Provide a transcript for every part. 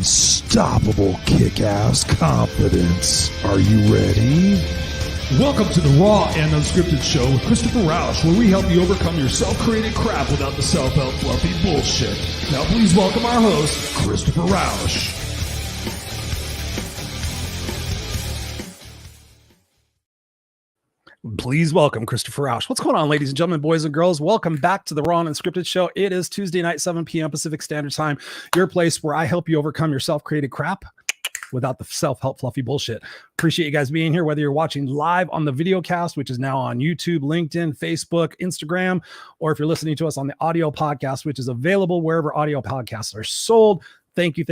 unstoppable kick-ass confidence. Are you ready? Welcome to the Raw and Unscripted show with Christopher Rausch, where we help you overcome your self-created crap without the self-help fluffy bullshit. Now please welcome our host, Christopher Rausch. Please welcome Christopher Rausch. What's going on, ladies and gentlemen, boys and girls? Welcome back to the Raw and Unscripted show. It is Tuesday night, 7 p.m. Pacific Standard Time, your place where I help you overcome your self-created crap without the self-help fluffy bullshit. Appreciate you guys being here, whether you're watching live on the video cast, which is now on YouTube, LinkedIn, Facebook, Instagram, or if you're listening to us on the audio podcast, which is available wherever audio podcasts are sold. Thank you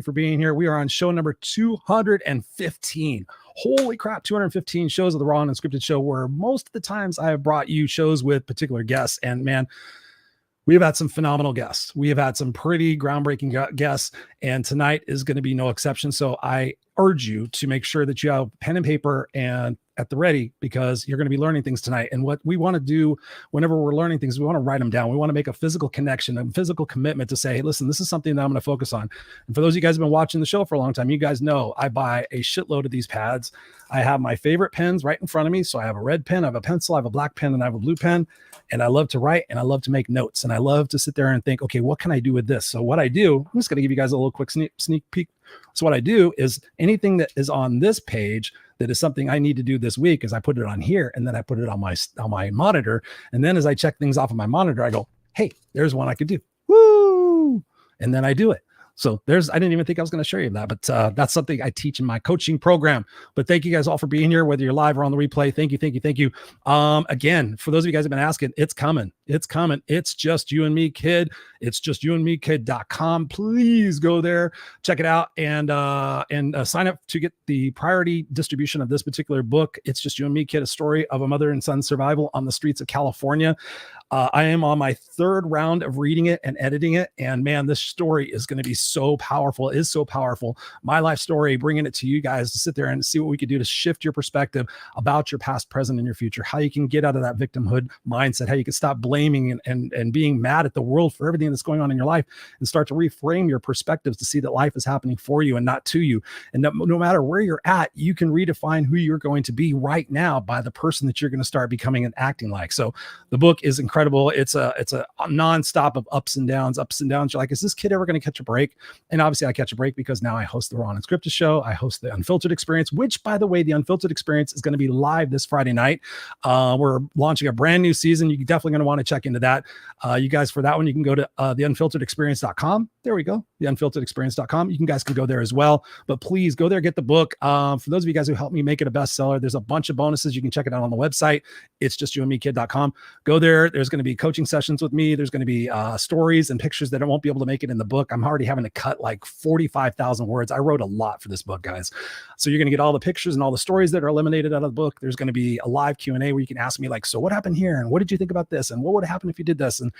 for being here. We are on show number 215. Holy crap, 215 shows of the Raw and Unscripted show, where most of the times I have brought you shows with particular guests. And man, we have had some phenomenal guests. We have had some pretty groundbreaking guests, and tonight is going to be no exception. So I urge you to make sure that you have pen and paper and at the ready, because you're going to be learning things tonight. And what we want to do whenever we're learning things, we want to write them down. We want to make a physical connection, a physical commitment to say, hey, listen, this is something that I'm going to focus on. And for those of you guys who have been watching the show for a long time, you guys know I buy a shitload of these pads. I have my favorite pens right in front of me. So I have a red pen, I have a pencil, I have a black pen, and I have a blue pen. And I love to write, and I love to make notes, and I love to sit there and think, okay, what can I do with this? So what I do, I'm just going to give you guys a little quick sneak peek. So what I do is anything that is on this page that is something I need to do this week is I put it on here, and then I put it on my monitor. And then as I check things off of my monitor, I go, hey, there's one I could do. Woo! And then I do it. So I didn't even think I was going to show you that, but that's something I teach in my coaching program. But thank you guys all for being here, whether you're live or on the replay. Thank you. Again, for those of you guys who have been asking, it's coming. It's Just You and Me Kid. It's justyoundmekid.com. Please go there, check it out, and sign up to get the priority distribution of this particular book. It's Just You and Me Kid, a story of a mother and son survival on the streets of California. I am on my third round of reading it and editing it. And man, this story is going to be so powerful. It is so powerful. My life story, bringing it to you guys to sit there and see what we could do to shift your perspective about your past, present, and your future, how you can get out of that victimhood mindset, how you can stop blaming and being mad at the world for everything that's going on in your life, and start to reframe your perspectives to see that life is happening for you and not to you. And no matter where you're at, you can redefine who you're going to be right now by the person that you're going to start becoming and acting like. So the book is incredible. It's a nonstop of ups and downs. You're like, is this kid ever going to catch a break? And obviously I catch a break because now I host the Raw and Unscripted show. I host the Unfiltered Experience, which, by the way, the Unfiltered Experience is going to be live this Friday night. We're launching a brand new season. You're definitely going to want to check into that. You guys, for that one, you can go to theunfilteredexperience.com. There we go. Theunfilteredexperience.com. You guys can go there as well. But please go there, get the book. For those of you guys who helped me make it a bestseller, there's a bunch of bonuses. You can check it out on the website. It's justyoundmekid.com. Go there. There's going to be coaching sessions with me. There's going to be stories and pictures that I won't be able to make it in the book. I'm already having to cut like 45,000 words. I wrote a lot for this book, guys. So you're going to get all the pictures and all the stories that are eliminated out of the book. There's going to be a live Q&A where you can ask me like, so what happened here? And what did you think about this? And what would happen if you did this? And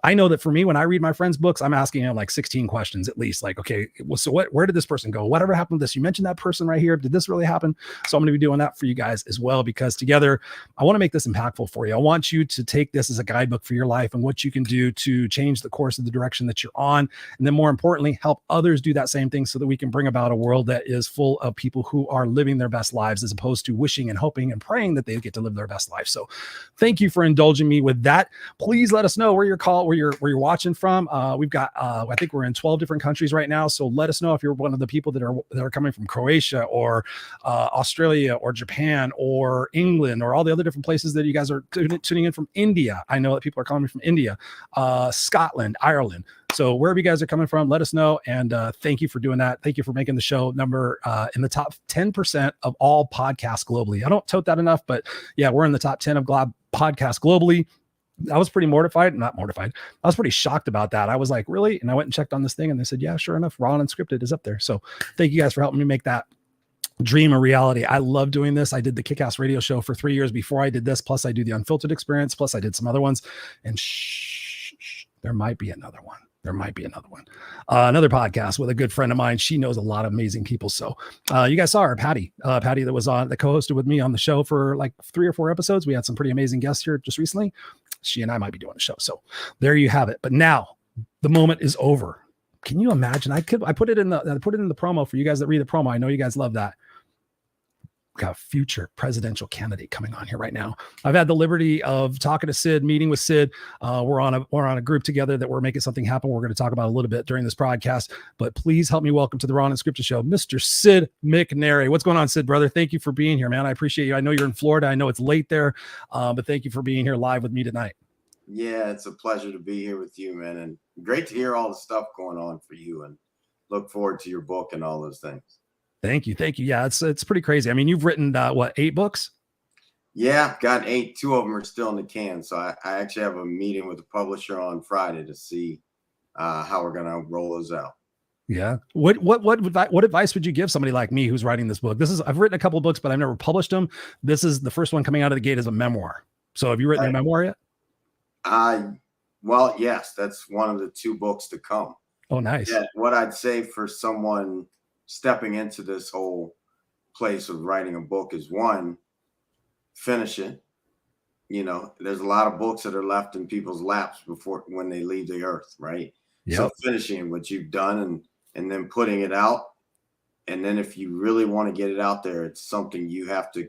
I know that for me, when I read my friends' books, I'm asking them like 16 questions at least. Like, okay, well, so where did this person go? Whatever happened to this? You mentioned that person right here. Did this really happen? So I'm going to be doing that for you guys as well, because together I want to make this impactful for you. I want you to take this as a guidebook for your life and what you can do to change the course of the direction that you're on. And then more importantly, help others do that same thing so that we can bring about a world that is full of people who are living their best lives, as opposed to wishing and hoping and praying that they get to live their best life. So thank you for indulging me with that. Please let us know where you're watching from. We've got I think we're in 12 different countries right now, so let us know if you're one of the people that are coming from Croatia or Australia or Japan or England or all the other different places that you guys are tuning in from. India, I know that people are calling me from India, Scotland, Ireland. So wherever you guys are coming from, let us know. And thank you for doing that. Thank you for making the show number in the top 10% of all podcasts globally. I don't tote that enough, but yeah, we're in the top 10 of podcasts globally. I was pretty not mortified. I was pretty shocked about that. I was like, really? And I went and checked on this thing, and they said, yeah, sure enough, Raw and Unscripted is up there. So thank you guys for helping me make that dream a reality. I love doing this. I did the Kickass radio show for 3 years before I did this. Plus I do the Unfiltered Experience. Plus I did some other ones, and there might be another one. Another podcast with a good friend of mine. She knows a lot of amazing people. So you guys saw her, Patty that co-hosted with me on the show for like 3 or 4 episodes. We had some pretty amazing guests here just recently. She and I might be doing a show. So there you have it. But now the moment is over. can you imagine? I put it in the promo for you guys that read the promo. I know you guys love that. Got a future presidential candidate coming on here right now. I've had the liberty of talking to Sid, meeting with Sid. We're on a group together that we're making something happen. We're going to talk about a little bit during this broadcast, but please help me welcome to the Raw and Unscripted show, Mr. Sid McNairy. What's going on, Sid, brother? Thank you for being here, man. I appreciate you. I know you're in Florida. I know it's late there, but thank you for being here live with me tonight. Yeah, it's a pleasure to be here with you, man. And great to hear all the stuff going on for you, and look forward to your book and all those things. Thank you. Yeah, it's pretty crazy. I mean, you've written 8 books? Yeah, I've got 8. 2 of them are still in the can. So I actually have a meeting with the publisher on Friday to see how we're going to roll those out. Yeah. What advice would you give somebody like me who's writing this book? I've written a couple of books, but I've never published them. This is the first one coming out of the gate as a memoir. So have you written a memoir yet? Well, yes, that's one of the 2 books to come. Oh, nice. Yeah, what I'd say for someone stepping into this whole place of writing a book is, 1, finish it. You know, there's a lot of books that are left in people's laps when they leave the earth, right? Yep. So finishing what you've done and then putting it out. And then if you really want to get it out there, it's something you have to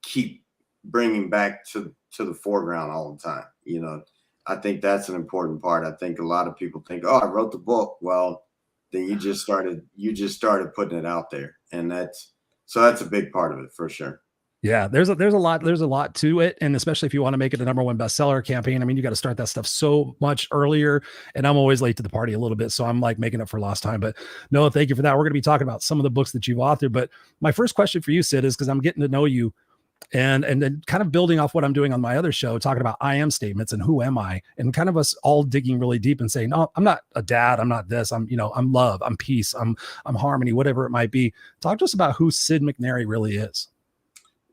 keep bringing back to the foreground all the time. You know, I think that's an important part. I think a lot of people think, oh, I wrote the book. Well, then you just started putting it out there. And that's a big part of it for sure. Yeah, there's a lot to it. And especially if you want to make it a #1 bestseller campaign, I mean, you got to start that stuff so much earlier. And I'm always late to the party a little bit. So I'm like making up for lost time. But no, thank you for that. We're going to be talking about some of the books that you've authored. But my first question for you, Sid, is because I'm getting to know you and then kind of building off what I'm doing on my other show, talking about I am statements and who am I, and kind of us all digging really deep and saying, no, I'm not a dad. I'm not this. I'm love. I'm peace. I'm harmony, whatever it might be. Talk to us about who Sid McNairy really is.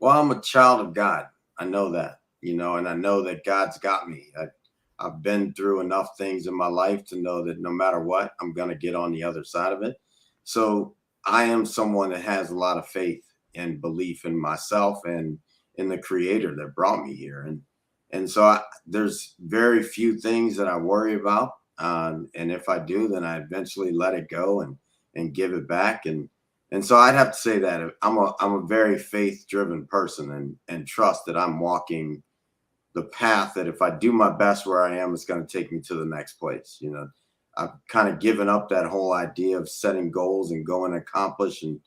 Well, I'm a child of God. I know that, and I know that God's got me. I've been through enough things in my life to know that no matter what, I'm going to get on the other side of it. So I am someone that has a lot of faith and belief in myself and in the creator that brought me here. And so there's very few things that I worry about. And if I do, then I eventually let it go and give it back. And so I'd have to say that I'm a very faith-driven person and trust that I'm walking the path that if I do my best where I am, it's going to take me to the next place. I've kind of given up that whole idea of setting goals and going and accomplish. And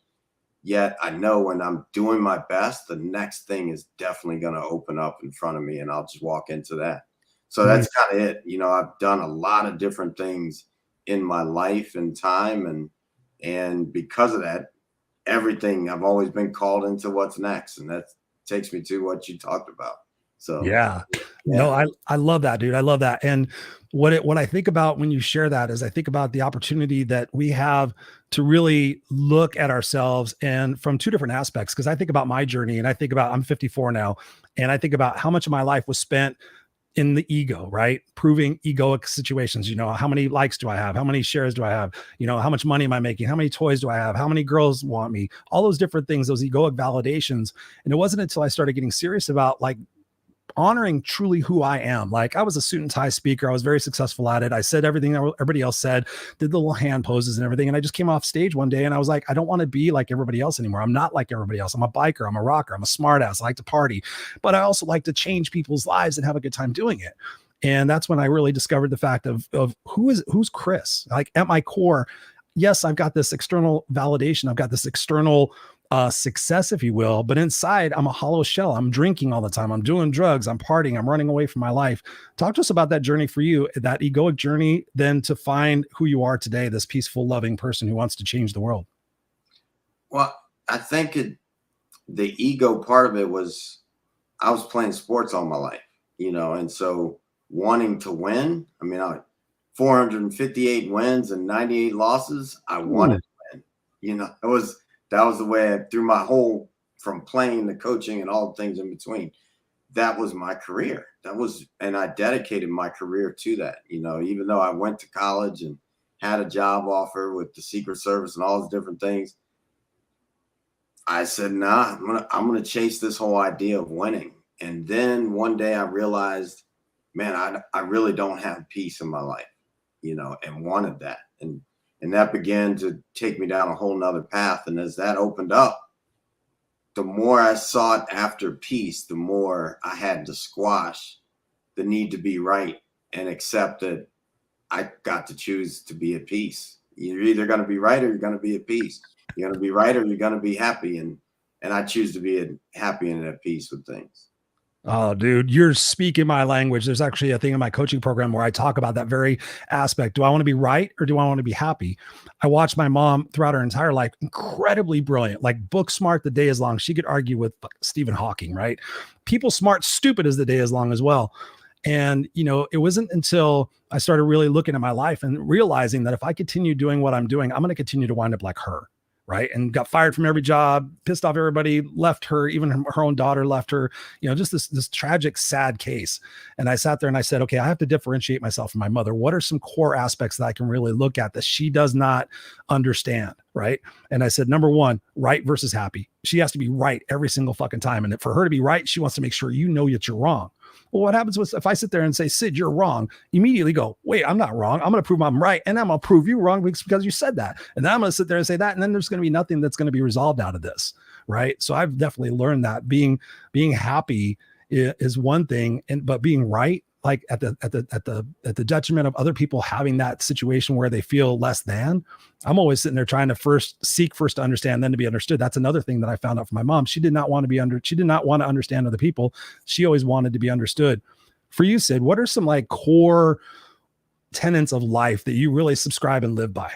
yet I know when I'm doing my best, the next thing is definitely going to open up in front of me and I'll just walk into that. So that's kind of it. I've done a lot of different things in my life and time. And because of that, everything, I've always been called into what's next. And that takes me to what you talked about. So yeah. No, I love that, dude. I love that. And what I think about when you share that is I think about the opportunity that we have to really look at ourselves and from 2 different aspects. Cause I think about my journey and I think about, I'm 54 now. And I think about how much of my life was spent in the ego, right? Proving egoic situations. How many likes do I have? How many shares do I have? How much money am I making? How many toys do I have? How many girls want me? All those different things, those egoic validations. And it wasn't until I started getting serious about like honoring truly who I am. Like I was a suit and tie speaker. I was very successful at it. I said everything that everybody else said, did the little hand poses and everything. And I just came off stage one day and I was like, I don't want to be like everybody else anymore. I'm not like everybody else. I'm a biker. I'm a rocker. I'm a smart ass. I like to party, but I also like to change people's lives and have a good time doing it. And that's when I really discovered the fact of who's Chris. Like at my core, yes, I've got this external validation. I've got this external success, if you will, but inside I'm a hollow shell. I'm drinking all the time. I'm doing drugs. I'm partying. I'm running away from my life. Talk to us about that journey for you, that egoic journey, then to find who you are today, this peaceful, loving person who wants to change the world. Well, I think the ego part of it was I was playing sports all my life, and so wanting to win. I mean, 458 wins and 98 losses. I wanted to win. That was the way through my whole, from playing to coaching and all the things in between. That was my career. And I dedicated my career to that. Even though I went to college and had a job offer with the Secret Service and all those different things, I said, nah, I'm gonna chase this whole idea of winning. And then one day I realized, man, I really don't have peace in my life, and wanted that. And that began to take me down a whole nother path. And as that opened up, the more I sought after peace, the more I had to squash the need to be right and accept that I got to choose to be at peace. You're either going to be right or you're going to be at peace. You're going to be right or you're going to be happy. And I choose to be happy and at peace with things. Oh, dude, you're speaking my language. There's actually a thing in my coaching program where I talk about that very aspect. Do I want to be right or do I want to be happy? I watched my mom throughout her entire life, incredibly brilliant, like book smart the day is long. She could argue with Stephen Hawking, right? People smart, stupid as the day is long as well. And, you know, it wasn't until I started really looking at my life and realizing that if I continue doing what I'm doing, I'm going to continue to wind up like her. Right. And got fired from every job, pissed off everybody, left her, even her own daughter left her, you know, just this tragic, sad case. And I sat there and I said, okay, I have to differentiate myself from my mother. What are some core aspects that I can really look at that she does not understand? Right. And I said, number one, right versus happy. She has to be right every single fucking time. And for her to be right, she wants to make sure you know that you're wrong. Well, what happens was if I sit there and say, Sid, you're wrong, immediately go, wait, I'm not wrong. I'm going to prove I'm right. And I'm going to prove you wrong because you said that. And then I'm going to sit there and say that. And then there's going to be nothing that's going to be resolved out of this. Right. So I've definitely learned that being happy is one thing. But being right, like at the detriment of other people having that situation where they feel less than, I'm always sitting there trying to seek first to understand, then to be understood. That's another thing that I found out from my mom. She did not want to understand other people. She always wanted to be understood. For you, Sid, what are some like core tenets of life that you really subscribe and live by?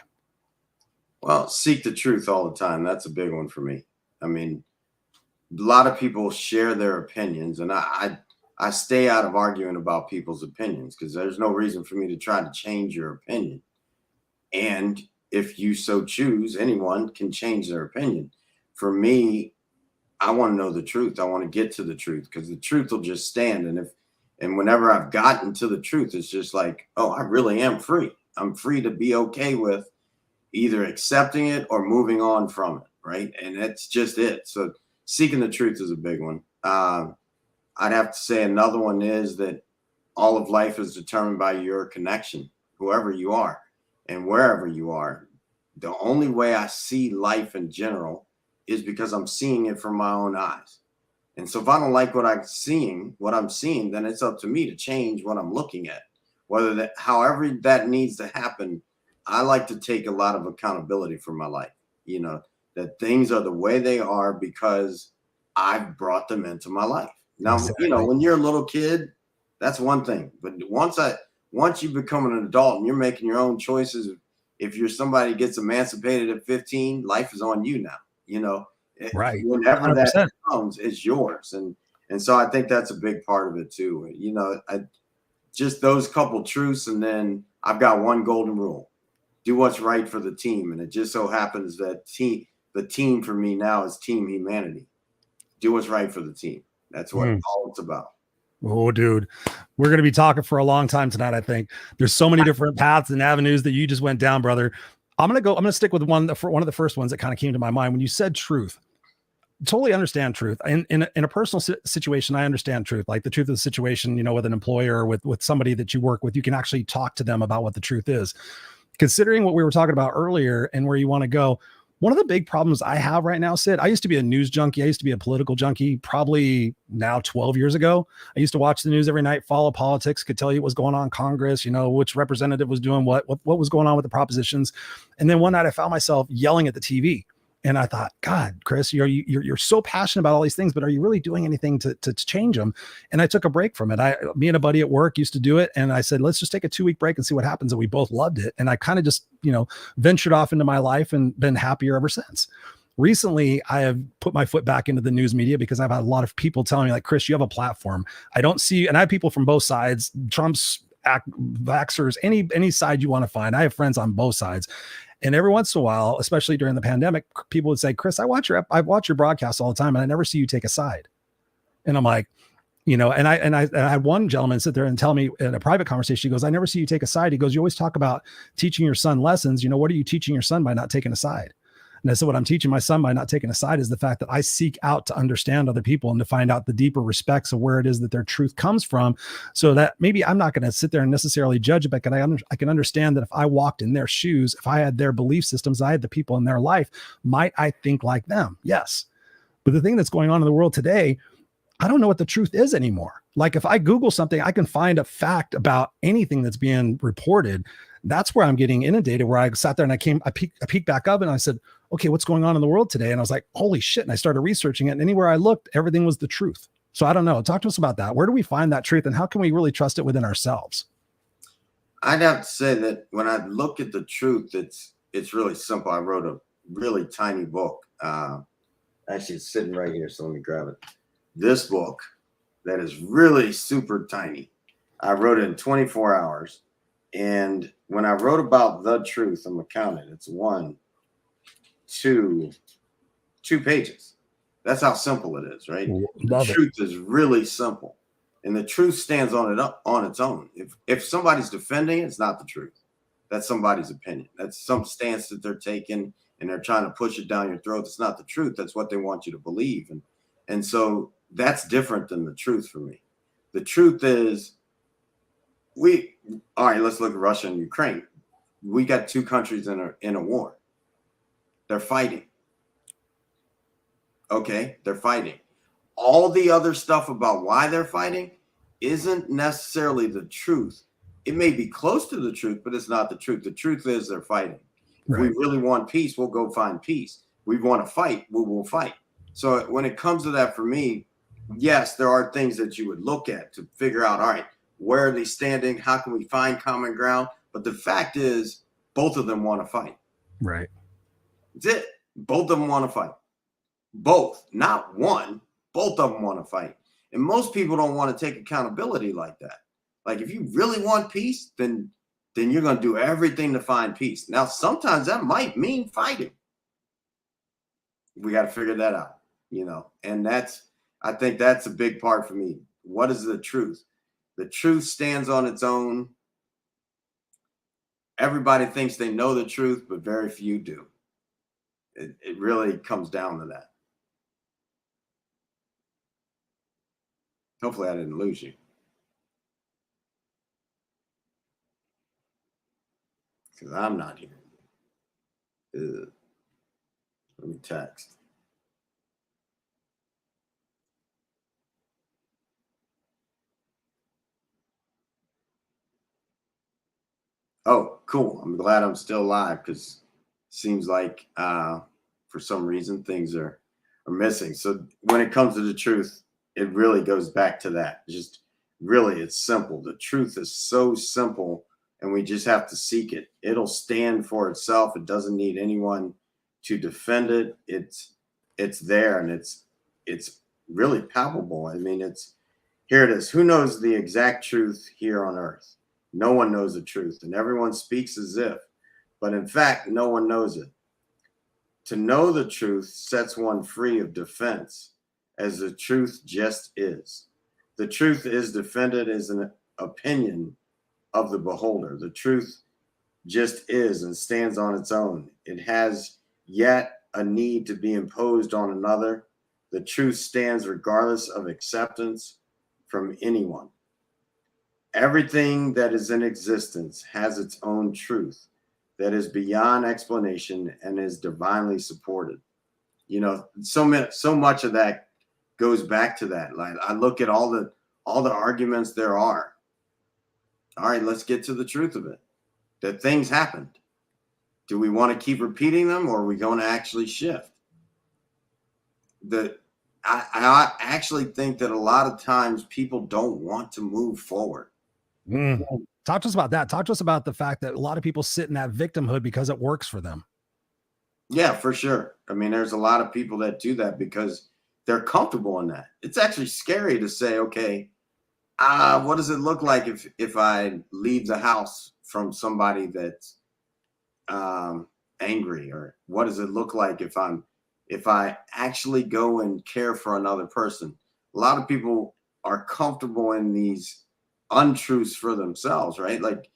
Well, seek the truth all the time. That's a big one for me. I mean, a lot of people share their opinions, and I stay out of arguing about people's opinions because there's no reason for me to try to change your opinion. And if you so choose, anyone can change their opinion. For me, I want to know the truth. I want to get to the truth because the truth will just stand. And whenever I've gotten to the truth, it's just like, oh, I really am free. I'm free to be okay with either accepting it or moving on from it. Right. And that's just it. So seeking the truth is a big one. I'd have to say another one is that all of life is determined by your connection, whoever you are and wherever you are. The only way I see life in general is because I'm seeing it from my own eyes. And so if I don't like what I'm seeing, then it's up to me to change what I'm looking at. However that needs to happen, I like to take a lot of accountability for my life, you know, that things are the way they are because I've brought them into my life. Now, exactly. You know, when you're a little kid, that's one thing. But once you become an adult and you're making your own choices, if you're somebody who gets emancipated at 15, life is on you now. You know, right? Whenever 100%. that comes, it's yours. And so I think that's a big part of it too. You know, just those couple truths, and then I've got one golden rule: do what's right for the team. And it just so happens that the team for me now is Team Humanity. Do what's right for the team. That's what all it's about. Oh, dude, we're going to be talking for a long time tonight. I think there's so many different paths and avenues that you just went down, brother. I'm going to stick with one of the first ones that kind of came to my mind when you said truth. Totally understand truth. In a personal situation, I understand truth, like the truth of the situation, you know, with an employer or with somebody that you work with, you can actually talk to them about what the truth is. Considering what we were talking about earlier and where you want to go, one of the big problems I have right now, Sid, I used to be a news junkie. I used to be a political junkie probably now 12 years ago. I used to watch the news every night, follow politics, could tell you what was going on in Congress, you know, which representative was doing what was going on with the propositions. And then one night I found myself yelling at the TV. And I thought, God, Chris, you're so passionate about all these things, but are you really doing anything to change them? And I took a break from it. Me and a buddy at work used to do it. And I said, let's just take a 2-week break and see what happens. And we both loved it. And I kind of just, you know, ventured off into my life and been happier ever since. Recently, I have put my foot back into the news media because I've had a lot of people telling me, like, Chris, you have a platform. I don't see, and I have people from both sides, Trump's, vaxxers, any side you want to find. I have friends on both sides. And every once in a while, especially during the pandemic, people would say, Chris, I watch your broadcasts all the time, and I never see you take a side. And I'm like, you know, and I had one gentleman sit there and tell me in a private conversation, he goes, I never see you take a side. He goes, you always talk about teaching your son lessons. You know, what are you teaching your son by not taking a side? And so what I'm teaching my son by not taking a side is the fact that I seek out to understand other people and to find out the deeper respects of where it is that their truth comes from, so that maybe I'm not going to sit there and necessarily judge it, but I can understand that if I walked in their shoes, if I had their belief systems, I had the people in their life, might I think like them? Yes. But the thing that's going on in the world today, I don't know what the truth is anymore. Like if I Google something, I can find a fact about anything that's being reported. That's where I'm getting inundated, where I sat there and I peeked back up and I said, okay, what's going on in the world today? And I was like, holy shit. And I started researching it, and anywhere I looked, everything was the truth. So I don't know. Talk to us about that. Where do we find that truth, and how can we really trust it within ourselves? I'd have to say that when I look at the truth, it's really simple. I wrote a really tiny book. Actually, it's sitting right here, so let me grab it. This book that is really super tiny. I wrote it in 24 hours. And when I wrote about the truth, I'm counting. It's two pages. That's how simple it is, right? Love the it. truth is really simple. And the truth stands on its own. If somebody's defending it, it's not the truth. That's somebody's opinion. That's some stance that they're taking, and they're trying to push it down your throat. It's not the truth. That's what they want you to believe. And so that's different than the truth for me. The truth is, all right, let's look at Russia and Ukraine. We got two countries in a war. They're fighting. Okay, they're fighting. All the other stuff about why they're fighting isn't necessarily the truth. It may be close to the truth, but it's not the truth. The truth is they're fighting. If we really want peace, we'll go find peace. We want to fight, we will fight. So when it comes to that, for me, yes, there are things that you would look at to figure out, all right, where are they standing? How can we find common ground? But the fact is, both of them want to fight. Right. That's it. Both of them want to fight. Both, not one. Both of them want to fight. And most people don't want to take accountability like that. Like if you really want peace, then you're going to do everything to find peace. Now, sometimes that might mean fighting. We got to figure that out, and I think that's a big part for me. What is the truth? The truth stands on its own. Everybody thinks they know the truth, but very few do. It really comes down to that. Hopefully I didn't lose you. Because I'm not here. Let me text. Oh, cool. I'm glad I'm still live, because it seems like for some reason things are missing. So when it comes to the truth, it really goes back to that. Just really, it's simple. The truth is so simple, and we just have to seek it. It'll stand for itself. It doesn't need anyone to defend it. It's there, and it's really palpable. I mean, here it is. Who knows the exact truth here on earth? No one knows the truth, and everyone speaks as if, but in fact, no one knows it. To know the truth sets one free of defense, as the truth just is. The truth is defended as an opinion of the beholder. The truth just is and stands on its own. It has yet a need to be imposed on another. The truth stands regardless of acceptance from anyone. Everything that is in existence has its own truth that is beyond explanation and is divinely supported. So much of that goes back to that. Like I look at all the arguments there are. All right, let's get to the truth of it. That things happened. Do we want to keep repeating them, or are we going to actually shift? I actually think that a lot of times people don't want to move forward. Talk to us about that. Talk to us about the fact that a lot of people sit in that victimhood because it works for them. Yeah, for sure. I mean, there's a lot of people that do that because they're comfortable in that. It's actually scary to say, okay, what does it look like if I leave the house from somebody that's angry? Or what does it look like if I actually go and care for another person? A lot of people are comfortable in these untruths for themselves, right? Like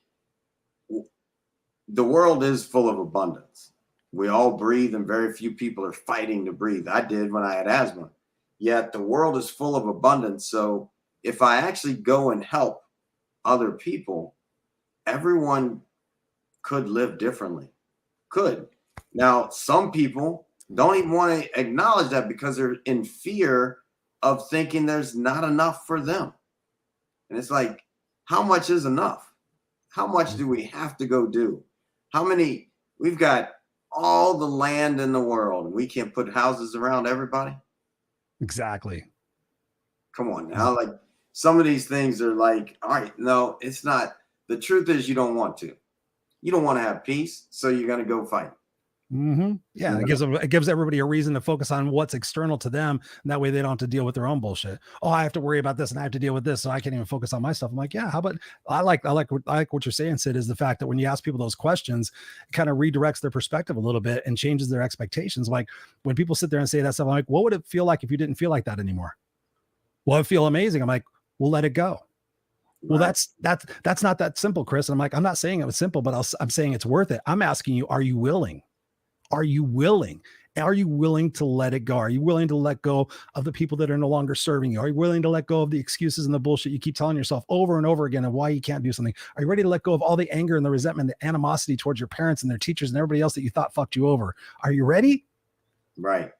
the world is full of abundance. We all breathe, and very few people are fighting to breathe. I did when I had asthma. Yet the world is full of abundance. So if I actually go and help other people, everyone could live differently. Could. Now, some people don't even want to acknowledge that because they're in fear of thinking there's not enough for them. And it's like, how much is enough? How much do we have to go do? How many? We've got all the land in the world, and we can't put houses around everybody. Exactly. Come on now. Like, some of these things are like, all right, no, it's not. The truth is you don't want to. You don't want to have peace, so you're going to go fight. Yeah, it gives everybody a reason to focus on what's external to them, and that way they don't have to deal with their own bullshit. Oh, I have to worry about this, and I have to deal with this, so I can't even focus on my stuff. I'm like, yeah, how about I like what you're saying, Sid, is the fact that when you ask people those questions, it kind of redirects their perspective a little bit and changes their expectations. Like when people sit there and say that stuff, I'm like, what would it feel like if you didn't feel like that anymore? Well, it feel amazing. I'm like, well, let it go. Well, that's not that simple, Chris. And I'm like, I'm not saying it was simple, but I'm saying it's worth it. I'm asking you, are you willing? Are you willing? Are you willing to let it go? Are you willing to let go of the people that are no longer serving you? Are you willing to let go of the excuses and the bullshit you keep telling yourself over and over again of why you can't do something? Are you ready to let go of all the anger and the resentment, the animosity towards your parents and their teachers and everybody else that you thought fucked you over? Are you ready? Right.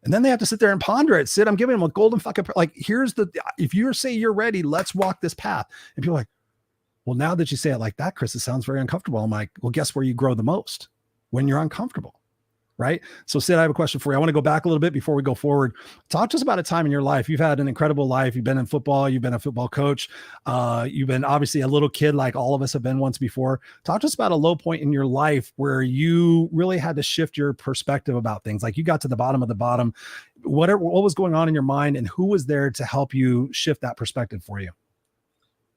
And then they have to sit there and ponder it. Sid, I'm giving them a golden fucking, like, if you say you're ready, let's walk this path. And people are like, well, now that you say it like that, Chris, it sounds very uncomfortable. I'm like, well, guess where you grow the most? When you're uncomfortable. Right. So Sid, I have a question for you. I want to go back a little bit before we go forward. Talk to us about a time in your life. You've had an incredible life. You've been in football. You've been a football coach. You've been obviously a little kid like all of us have been once before. Talk to us about a low point in your life where you really had to shift your perspective about things. Like you got to the bottom of the bottom. What was going on in your mind and who was there to help you shift that perspective for you?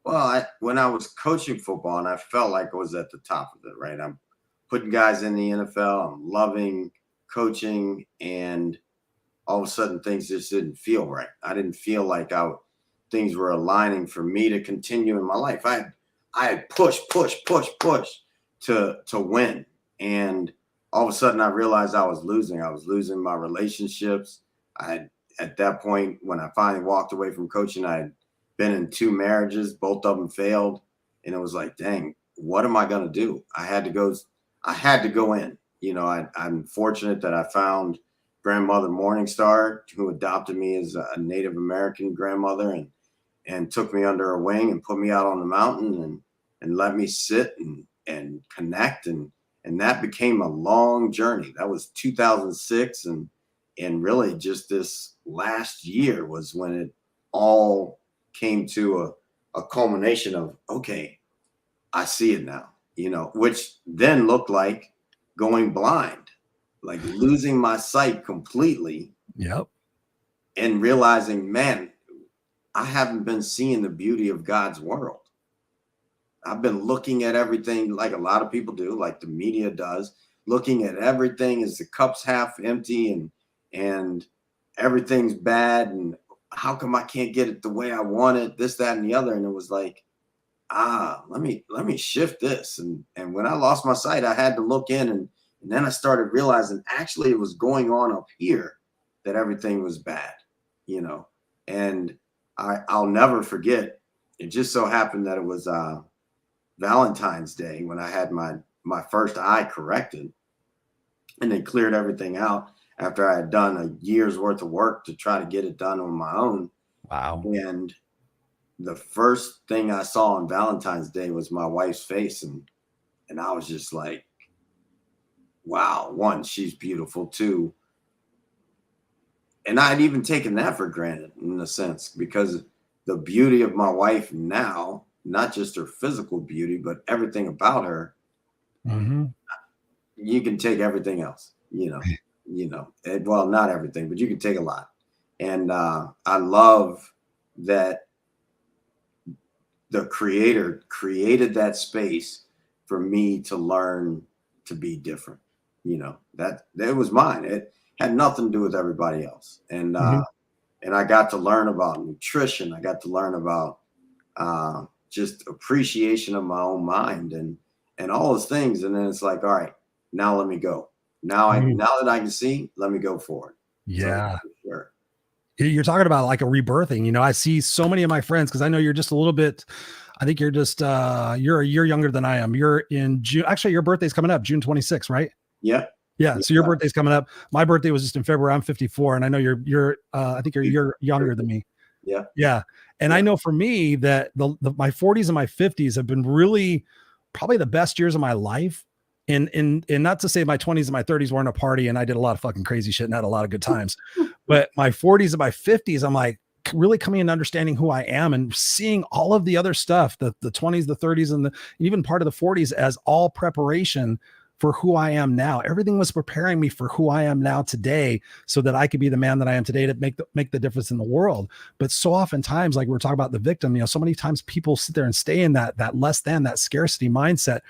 Well, when I was coaching football and I felt like I was at the top of it, right? I'm putting guys in the NFL. I'm loving coaching, and all of a sudden things just didn't feel right. I didn't feel like things were aligning for me to continue in my life. I had push to win, and all of a sudden I realized I was losing. I was losing my relationships. At that point, when I finally walked away from coaching, I had been in 2 marriages, both of them failed, and it was like, dang, what am I going to do? I had to go in. You know, I'm fortunate that I found grandmother Morningstar, who adopted me as a Native American grandmother and took me under her wing and put me out on the mountain and let me sit and connect. And that became a long journey. That was 2006. And really just this last year was when it all came to a culmination of, okay, I see it now. You know, which then looked like going blind, like losing my sight completely. Yep. And realizing, man, I haven't been seeing the beauty of God's world. I've been looking at everything like a lot of people do, like the media does, looking at everything as the cup's half empty and everything's bad. And how come I can't get it the way I want it, this, that, and the other. And it was like, let me shift this. And when I lost my sight, I had to look in and then I started realizing actually it was going on up here that everything was bad, you know. And I'll never forget. It just so happened that it was Valentine's Day when I had my first eye corrected, and they cleared everything out after I had done a year's worth of work to try to get it done on my own. Wow. And the first thing I saw on Valentine's Day was my wife's face. And I was just like, wow, 1, she's beautiful, 2. And I'd even taken that for granted in a sense, because the beauty of my wife now, not just her physical beauty, but everything about her, you can take everything else, well, not everything, but you can take a lot. And I love that the Creator created that space for me to learn to be different. You know, that it was mine. It had nothing to do with everybody else. And I got to learn about nutrition. I got to learn about just appreciation of my own mind and all those things. And then it's like, all right, now let me go. Now that I can see, let me go for it. Yeah. So, sure. You're talking about like a rebirthing. I see so many of my friends, because I know you're just a little bit, I think you're just, you're a year younger than I am. You're in June. Actually, your birthday's coming up, June 26th, right? Yeah. Yeah. So your birthday's coming up. My birthday was just in February. I'm 54. And I know you're I think you're a year younger than me. Yeah. Yeah. And I know for me that my 40s and my 50s have been really probably the best years of my life. And not to say my 20s and my 30s weren't a party and I did a lot of fucking crazy shit and had a lot of good times. But my 40s and my 50s, I'm like really coming and understanding who I am and seeing all of the other stuff, the 20s, the 30s, and even part of the 40s as all preparation for who I am now. Everything was preparing me for who I am now today, so that I could be the man that I am today to make the difference in the world. But so oftentimes, like we're talking about the victim, so many times people sit there and stay in that less than, that scarcity mindset.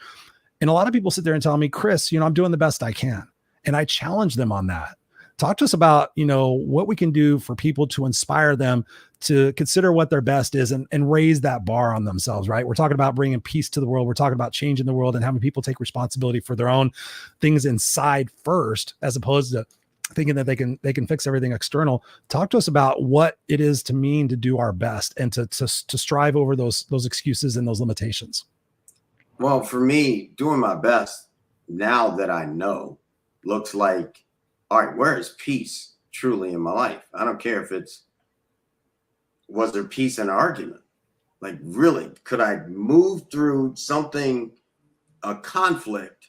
And a lot of people sit there and tell me, Chris, I'm doing the best I can. And I challenge them on that. Talk to us about, what we can do for people to inspire them to consider what their best is and raise that bar on themselves, right? We're talking about bringing peace to the world. We're talking about changing the world and having people take responsibility for their own things inside first, as opposed to thinking that they can fix everything external. Talk to us about what it is to mean to do our best and to strive over those excuses and those limitations. Well, for me, doing my best now that I know looks like, all right, where is peace truly in my life? I don't care if was there peace in an argument? Like, really, could I move through a conflict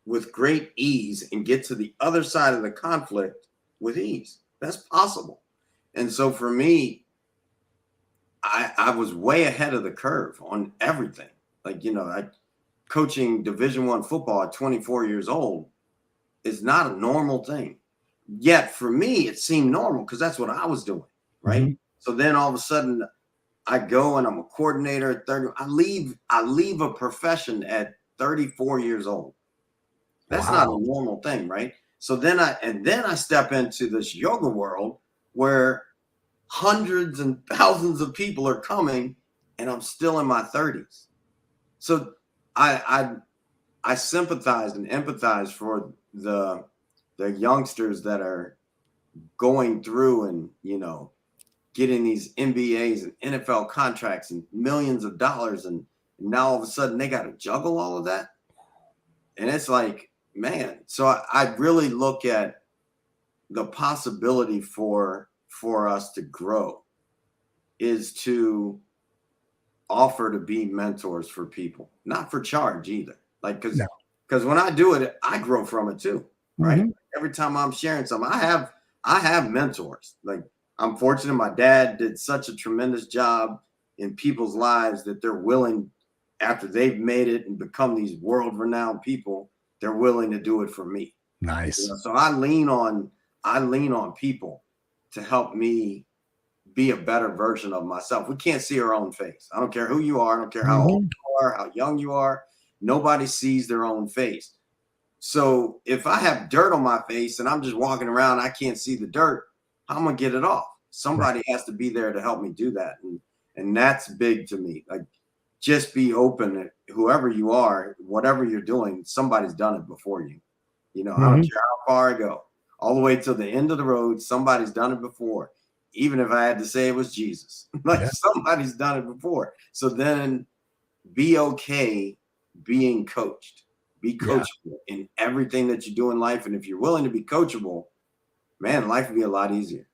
with great ease and get to the other side of the conflict with ease? That's possible. And so for me, I was way ahead of the curve on everything. Like, coaching Division I football at 24 years old is not a normal thing. Yet for me, it seemed normal because that's what I was doing, right? Mm-hmm. So then all of a sudden I go and I'm a coordinator at 30. I leave a profession at 34 years old. That's not a normal thing, right? So then I step into this yoga world where hundreds and thousands of people are coming and I'm still in my 30s. So I sympathize and empathize for the youngsters that are going through and, getting these NBAs and NFL contracts and millions of dollars. And now all of a sudden they got to juggle all of that. And it's like, man, so I really look at the possibility for us to grow is to offer to be mentors for people, not for charge either. Like, because when I do it, I grow from it too, right? Mm-hmm. Every time I'm sharing something, I have mentors. Like, I'm fortunate my dad did such a tremendous job in people's lives that they're willing, after they've made it and become these world-renowned people, they're willing to do it for me. Nice. So I lean on people to help me be a better version of myself. We can't see our own face. I don't care who you are. I don't care how old you are, how young you are. Nobody sees their own face. So if I have dirt on my face and I'm just walking around, I can't see the dirt, how am I gonna get it off? Somebody has to be there to help me do that. And that's big to me. Like, just be open. Whoever you are, whatever you're doing, somebody's done it before you. I don't care how far I go, all the way to the end of the road. Somebody's done it before. Even if I had to say it was Jesus, somebody's done it before. So then be okay being coached. Be coachable in everything that you do in life. And if you're willing to be coachable, man, life would be a lot easier.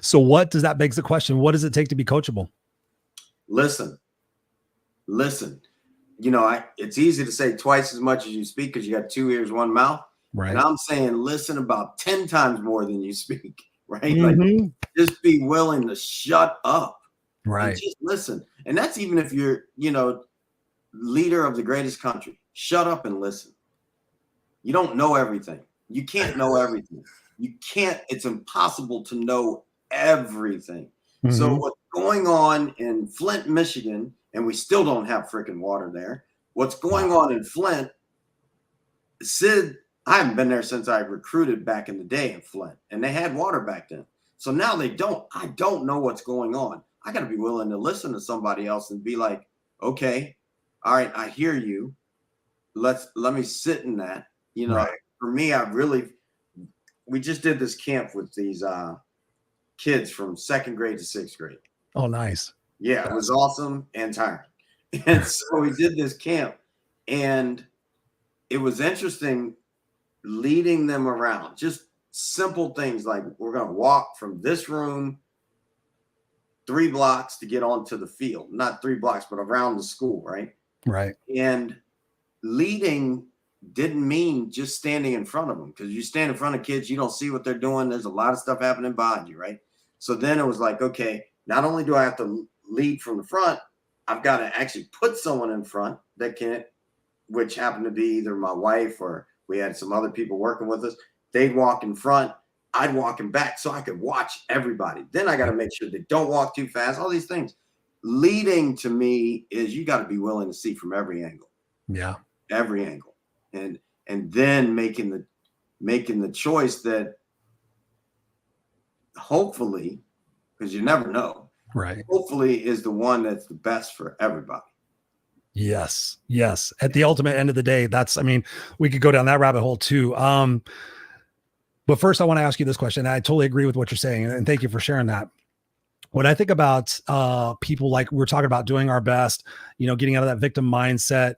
So what does that begs the question? What does it take to be coachable? Listen. It's easy to say twice as much as you speak because you got 2 ears, 1 mouth. Right. And I'm saying listen about 10 times more than you speak. Right. Mm-hmm. Like, just be willing to shut up. Right. Just listen. And that's even if you're, leader of the greatest country. Shut up and listen. You don't know everything. You can't know everything. It's impossible to know everything. Mm-hmm. So what's going on in Flint, Michigan, and we still don't have freaking water there. What's going on in Flint, Sid, I haven't been there since I recruited back in the day in Flint, and they had water back then. So now they don't. I don't know what's going on. I got to be willing to listen to somebody else and be like, okay, all right, I hear you. Let me sit in that You know, for me, we just did this camp with these kids from 2nd grade to 6th grade. Oh, nice. Yeah, it was awesome and tiring. And so we did this camp, and it was interesting leading them around. Just simple things like, we're going to walk from this room 3 blocks to get onto the field. Not 3 blocks, but around the school, right? Right. And leading didn't mean just standing in front of them, because you stand in front of kids, you don't see what they're doing. There's a lot of stuff happening behind you, right? So then it was like, okay, not only do I have to lead from the front, I've got to actually put someone in front that can, which happened to be either my wife, or we had some other people working with us. They'd walk in front, I'd walk in back, so I could watch everybody. Then I got to make sure they don't walk too fast, all these things. Leading to me is you got to be willing to see from every angle. Yeah. Every angle. And then making the choice that hopefully, because you never know, right, hopefully is the one that's the best for everybody. Yes. At the ultimate end of the day, we could go down that rabbit hole too. But first I want to ask you this question. I totally agree with what you're saying, and thank you for sharing that. When I think about people, like we're talking about doing our best, getting out of that victim mindset,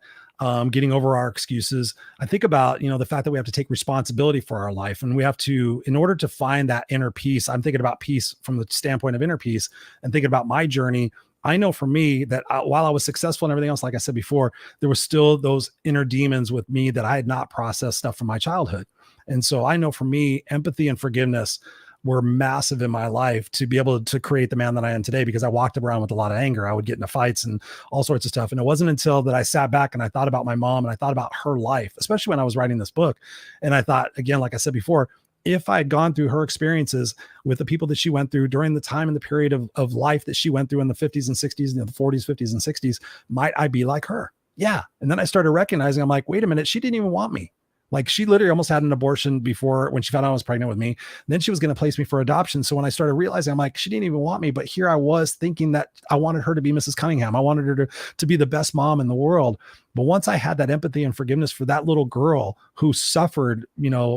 getting over our excuses, I think about, the fact that we have to take responsibility for our life, and we have to, in order to find that inner peace. I'm thinking about peace from the standpoint of inner peace, and thinking about my journey. I know for me that while I was successful and everything else, like I said before, there was still those inner demons with me that I had not processed stuff from my childhood. And so I know for me, empathy and forgiveness were massive in my life to be able to create the man that I am today, because I walked around with a lot of anger. I would get into fights and all sorts of stuff. And it wasn't until that I sat back and I thought about my mom, and I thought about her life, especially when I was writing this book. And I thought, again, like I said before, if I had gone through her experiences with the people that she went through during the time and the period of life that she went through in the 50s and 60s, the 40s, 50s and 60s, might I be like her? Yeah. And then I started recognizing, I'm like, wait a minute, she didn't even want me. Like, she literally almost had an abortion before, when she found out I was pregnant with me. Then she was going to place me for adoption. So when I started realizing, I'm like, she didn't even want me, but here I was thinking that I wanted her to be Mrs. Cunningham. I wanted her to be the best mom in the world. But once I had that empathy and forgiveness for that little girl who suffered,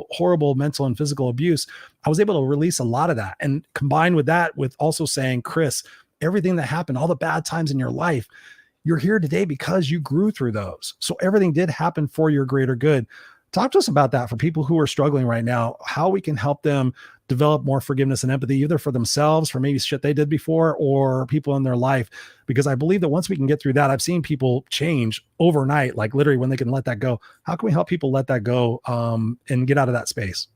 horrible mental and physical abuse, I was able to release a lot of that. And combined with that, with also saying, Chris, everything that happened, all the bad times in your life, you're here today because you grew through those. So everything did happen for your greater good. Talk to us about that for people who are struggling right now, how we can help them develop more forgiveness and empathy, either for themselves, for maybe shit they did before, or people in their life. Because I believe that once we can get through that, I've seen people change overnight, like literally when they can let that go. How can we help people let that go and get out of that space?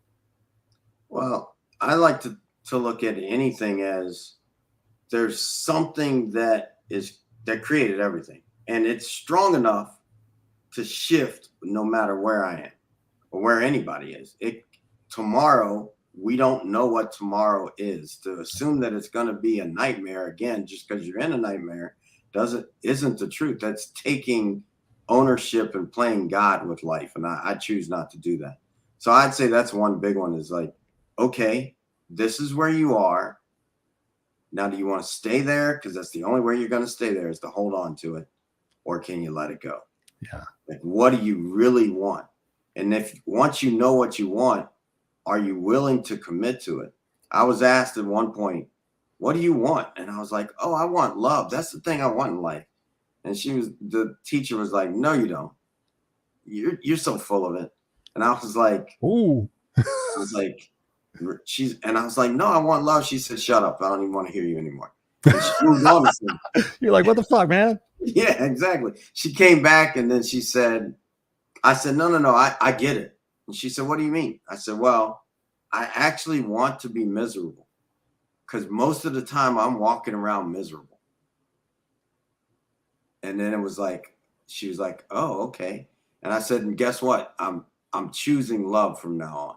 Well, I like to look at anything as there's something that created everything, and it's strong enough to shift no matter where I am or where anybody is. Tomorrow, we don't know what tomorrow is. To assume that it's going to be a nightmare again just because you're in a nightmare isn't the truth. That's taking ownership and playing God with life, and I choose not to do that. So I'd say that's one big one, is like, okay, this is where you are. Now, do you want to stay there? Because that's the only way you're going to stay there, is to hold on to it. Or can you let it go? Yeah. Like, what do you really want? And once you know what you want, are you willing to commit to it? I was asked at one point, what do you want? And I was like, oh, I want love. That's the thing I want in life. And the teacher was like, no, you don't. You're so full of it. And I was like, ooh. I was like, no, I want love. She said, shut up. I don't even want to hear you anymore. And she moved on to something. You're like, what the fuck, man? Yeah, exactly. She came back and then she said, I said, no, I get it. And she said, what do you mean? I said, well, I actually want to be miserable, because most of the time I'm walking around miserable. And then it was like, she was like, oh, okay. And I said, and guess what? I'm choosing love from now on.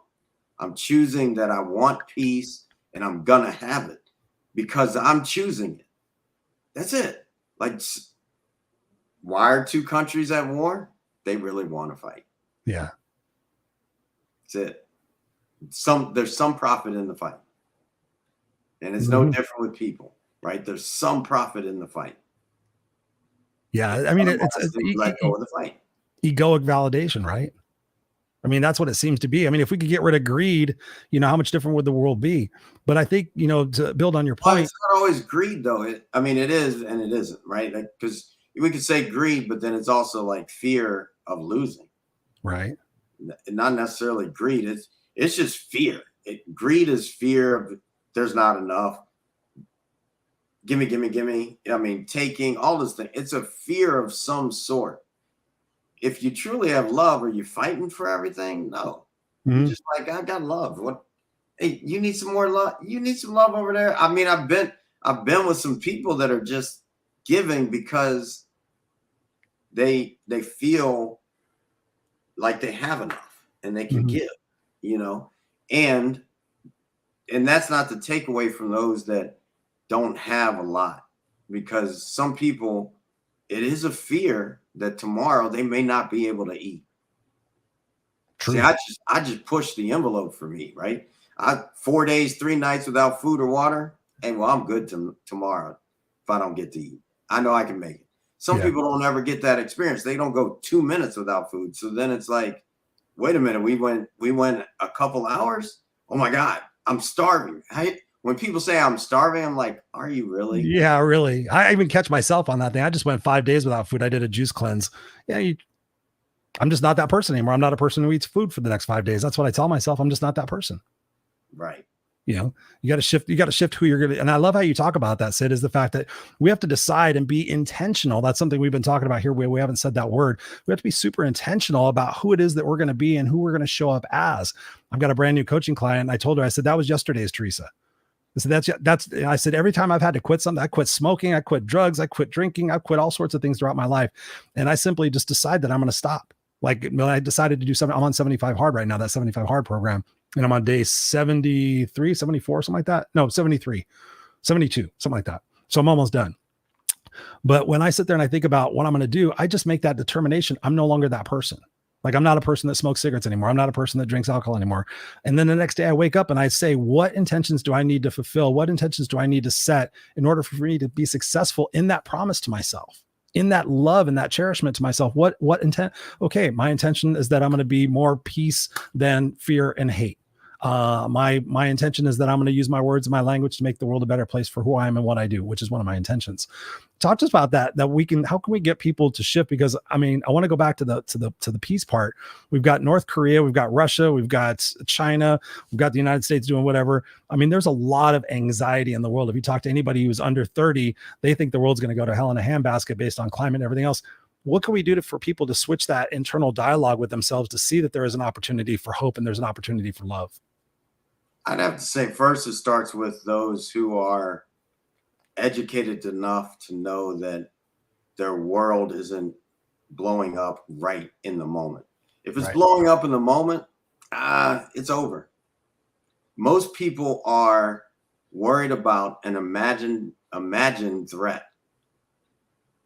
I'm choosing that I want peace, and I'm going to have it because I'm choosing it. That's it. Like, why are two countries at war? They really want to fight. Yeah. That's it. There's some profit in the fight. And it's no different with people, right? There's some profit in the fight. Yeah. I mean, it's let go of the fight. Egoic validation, right? I mean, that's what it seems to be. I mean, if we could get rid of greed, how much different would the world be? But I think, to build on your Well, point. it's not always greed, though. It is and it isn't, right? Like, because we could say greed, but then it's also like fear of losing. Right. Not necessarily greed. It's just fear. Greed is fear of there's not enough. Gimme, gimme, gimme. I mean, taking all this thing. It's a fear of some sort. If you truly have love, are you fighting for everything? No. You're just like, I got love. What? Hey, you need some more love. You need some love over there. I mean, I've been with some people that are just giving because they feel like they have enough and they can give, and that's not to take away from those that don't have a lot, because some people, it is a fear that tomorrow they may not be able to eat. True. See, I just push the envelope for me, right? 4 days, 3 nights without food or water. Hey, well, I'm good tomorrow if I don't get to eat. I know I can make it. Some people don't ever get that experience. They don't go 2 minutes without food. So then it's like, wait a minute, we went a couple hours. Oh my God, I'm starving. When people say I'm starving, I'm like, are you really? Yeah, really. I even catch myself on that thing. I just went 5 days without food. I did a juice cleanse. Yeah, I'm just not that person anymore. I'm not a person who eats food for the next 5 days. That's what I tell myself. I'm just not that person. Right. You got to shift who you're going to. And I love how you talk about that, Sid, is the fact that we have to decide and be intentional. That's something we've been talking about here. We haven't said that word. We have to be super intentional about who it is that we're going to be and who we're going to show up as. I've got a brand new coaching client. And I told her, I said, that was yesterday's Teresa. I said, I said, every time I've had to quit something, I quit smoking, I quit drugs, I quit drinking, I quit all sorts of things throughout my life. And I simply just decide that I'm going to stop. Like, I decided to do something. I'm on 75 hard right now, that 75 hard program. And I'm on day 73, 74, something like that. No, 73, 72, something like that. So I'm almost done. But when I sit there and I think about what I'm going to do, I just make that determination. I'm no longer that person. Like, I'm not a person that smokes cigarettes anymore. I'm not a person that drinks alcohol anymore. And then the next day I wake up and I say, what intentions do I need to fulfill? What intentions do I need to set in order for me to be successful in that promise to myself, in that love and that cherishment to myself? What intent? Okay, my intention is that I'm going to be more peace than fear and hate. My intention is that I'm going to use my words and my language to make the world a better place for who I am and what I do, which is one of my intentions. Talk to us about that how can we get people to shift? Because I mean, I want to go back to the peace part. We've got North Korea, we've got Russia, we've got China, we've got the United States doing whatever. I mean, there's a lot of anxiety in the world. If you talk to anybody who's under 30, they think the world's going to go to hell in a handbasket based on climate and everything else. What can we do for people to switch that internal dialogue with themselves to see that there is an opportunity for hope and there's an opportunity for love? I'd have to say first, it starts with those who are educated enough to know that their world isn't blowing up right in the moment. If it's blowing up in the moment, it's over. Most people are worried about an imagined threat,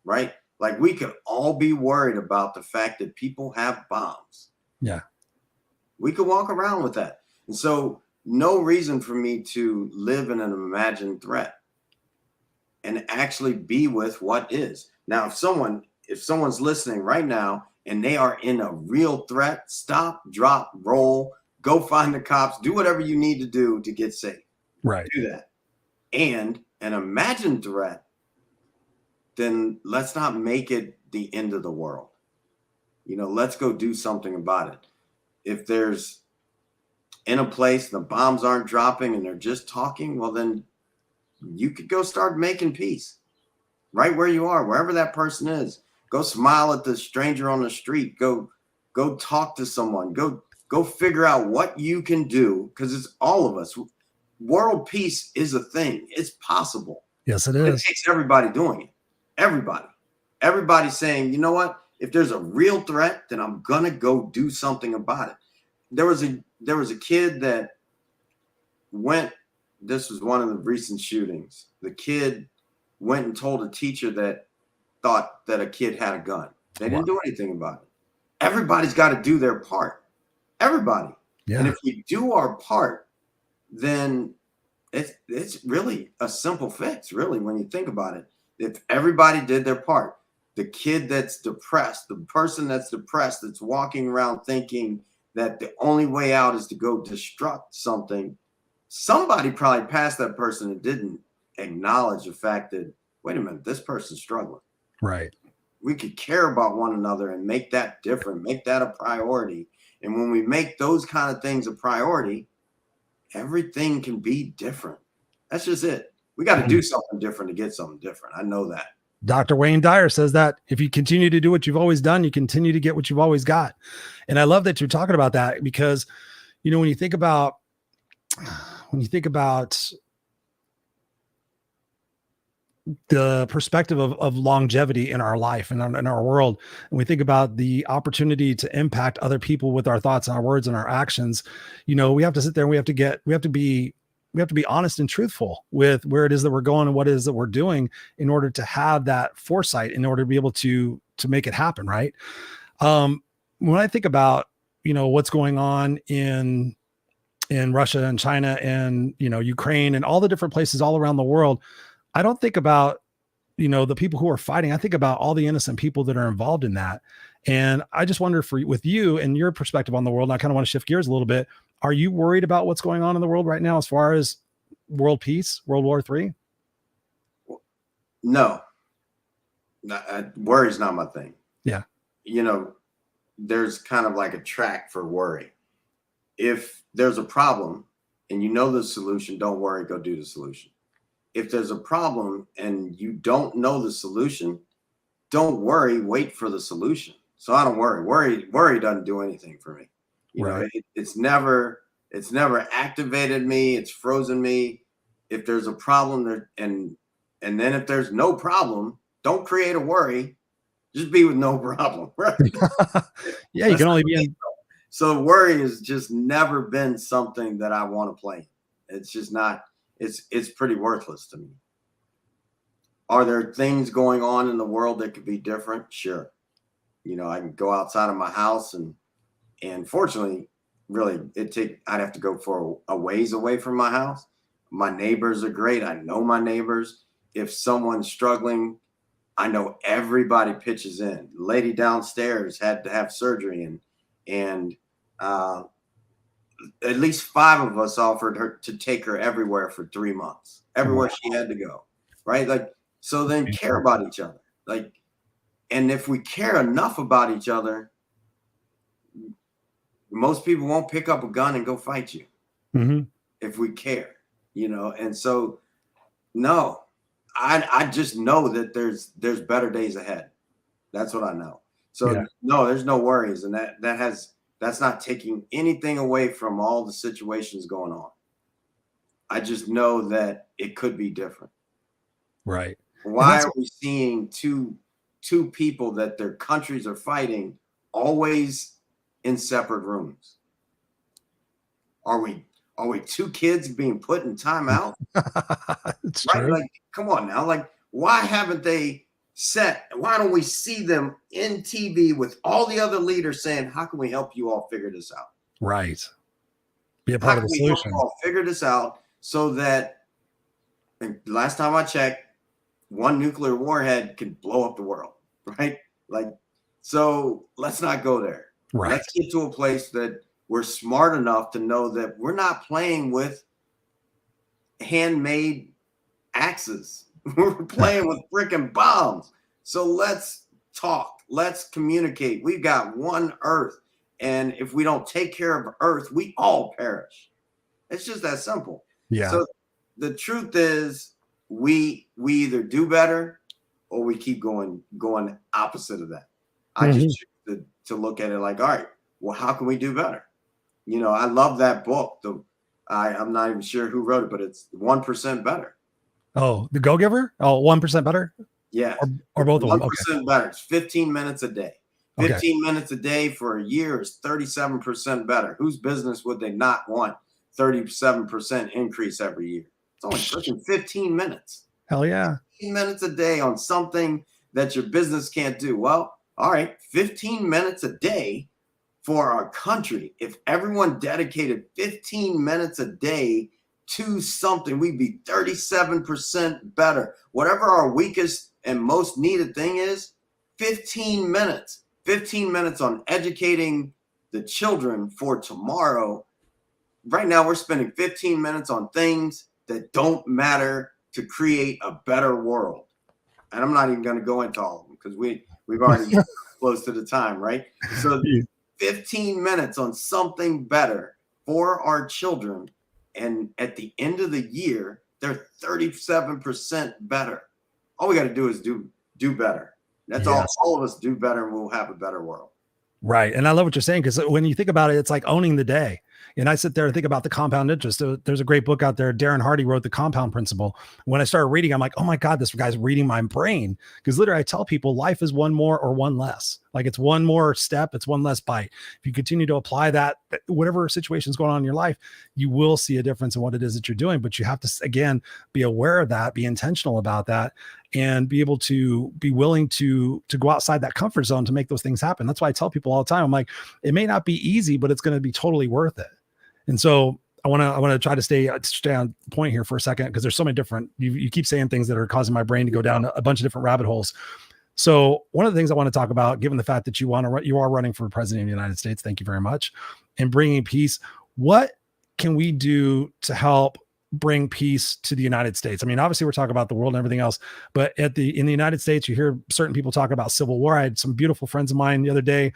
right? Like, we could all be worried about the fact that people have bombs. Yeah. We could walk around with that. And so no reason for me to live in an imagined threat and actually be with what is. Now, if someone's listening right now and they are in a real threat, stop, drop, roll, go find the cops, do whatever you need to do to get safe. Right. Do that. And an imagined threat, then let's not make it the end of the world. Let's go do something about it. If there's in a place the bombs aren't dropping and they're just talking, well, then you could go start making peace right where you are, wherever that person is. Go smile at the stranger on the street. Go talk to someone. Go figure out what you can do, because it's all of us. World peace is a thing. It's possible. Yes, it is. It takes everybody doing it. Everybody saying, you know what? If there's a real threat, then I'm gonna go do something about it. There was a kid that went. This was one of the recent shootings. The kid went and told a teacher that thought that a kid had a gun. They didn't do anything about it. Everybody's got to do their part. Everybody. Yeah. And if we do our part, then it's really a simple fix, really, when you think about it. If everybody did their part, the kid that's depressed, the person that's depressed, that's walking around thinking that the only way out is to go destruct something, somebody probably passed that person and didn't acknowledge the fact that, wait a minute, this person's struggling. Right. We could care about one another and make that different, make that a priority. And when we make those kind of things a priority, everything can be different. That's just it. We got to do something different to get something different. I know that. Dr. Wayne Dyer says that if you continue to do what you've always done, you continue to get what you've always got. And I love that you're talking about that because, you know, when you think about the perspective of longevity in our life and in our world, and we think about the opportunity to impact other people with our thoughts and our words and our actions, you know, we have to sit there and we have to be honest and truthful with where it is that we're going and what it is that we're doing in order to have that foresight, in order to be able to make it happen. Right. When I think about, you know, what's going on in Russia and China and, you know, Ukraine and all the different places all around the world, I don't think about, you know, the people who are fighting. I think about all the innocent people that are involved in that. And I just wonder with you and your perspective on the world, and I kind of want to shift gears a little bit. Are you worried about what's going on in the world right now as far as world peace, World War III? No, worry's not my thing. Yeah. You know, there's kind of like a track for worry. If there's a problem and you know the solution, don't worry, go do the solution. If there's a problem and you don't know the solution, don't worry, wait for the solution. So I don't worry. Worry doesn't do anything for me. You know, it's never activated me. It's frozen me. If there's a problem there, and then if there's no problem, don't create a worry. Just be with no problem. Right? Yeah, you can only be in. So worry has just never been something that I want to play. It's just not. It's pretty worthless to me. Are there things going on in the world that could be different? Sure. You know, I can go outside of my house and fortunately, really, I'd have to go for a ways away from my house. My neighbors are great. I know my neighbors. If someone's struggling, I know everybody pitches in. The lady downstairs had to have surgery, and at least 5 of us offered her to take her everywhere for 3 months, everywhere she had to go. Right. Like, so then care about each other. Like, and if we care enough about each other, most people won't pick up a gun and go fight you if we care, you know? And so, no, I just know that there's better days ahead. That's what I know. So no, there's no worries. And that's not taking anything away from all the situations going on. I just know that it could be different. Right. Why are we seeing two people that their countries are fighting always in separate rooms? Are we 2 kids being put in timeout? It's right? true. Like, come on now. Like, why don't we see them in TV with all the other leaders saying, how can we help you all figure this out? Right. Be a part of the solution. Help you all figure this out so that, and last time I checked, 1 nuclear warhead could blow up the world, right? Like, so let's not go there. Right. Let's get to a place that we're smart enough to know that we're not playing with handmade axes. We're playing with freaking bombs. So let's talk. Let's communicate. We've got one Earth. And if we don't take care of Earth, we all perish. It's just that simple. Yeah. So the truth is we either do better or we keep going opposite of that. I just choose to look at it like, all right, well, how can we do better? You know, I love that book. I'm not even sure who wrote it, but it's 1% better. Oh, The Go-Giver? Oh, 1% better? Yeah. Or both of them. 1% better. It's 15 minutes a day. 15 minutes a day for a year is 37% better. Whose business would they not want 37% increase every year? It's only freaking 15 minutes. Hell yeah. 15 minutes a day on something that your business can't do. Well, all right, 15 minutes a day for our country. If everyone dedicated 15 minutes a day to something, we'd be 37% better. Whatever our weakest and most needed thing is, 15 minutes. 15 minutes on educating the children for tomorrow. Right now, we're spending 15 minutes on things that don't matter to create a better world. And I'm not even going to go into all of them because we've already close to the time, right? So 15 minutes on something better for our children. And at the end of the year, they're 37% better. All we got to do is do better. That's all of us do better, and we'll have a better world. Right. And I love what you're saying, because when you think about it, it's like owning the day. And I sit there and think about the compound interest. There's a great book out there. Darren Hardy wrote The Compound Principle. When I started reading, I'm like, oh my God, this guy's reading my brain. Because literally I tell people life is one more or one less. Like it's one more step, it's one less bite. If you continue to apply that, whatever situation's going on in your life, you will see a difference in what it is that you're doing. But you have to, again, be aware of that, be intentional about that, and be able to be willing to go outside that comfort zone to make those things happen. That's why I tell people all the time, I'm like, it may not be easy, but it's going to be totally worth it. And so I want to try to stay on point here for a second, because there's so many different, you keep saying things that are causing my brain to go down a bunch of different rabbit holes. So one of the things I want to talk about, given the fact that you are running for president of the United States, thank you very much, and bringing peace, what can we do to help bring peace to the United States? I mean, obviously we're talking about the world and everything else, but in the United States, you hear certain people talk about civil war. I had some beautiful friends of mine a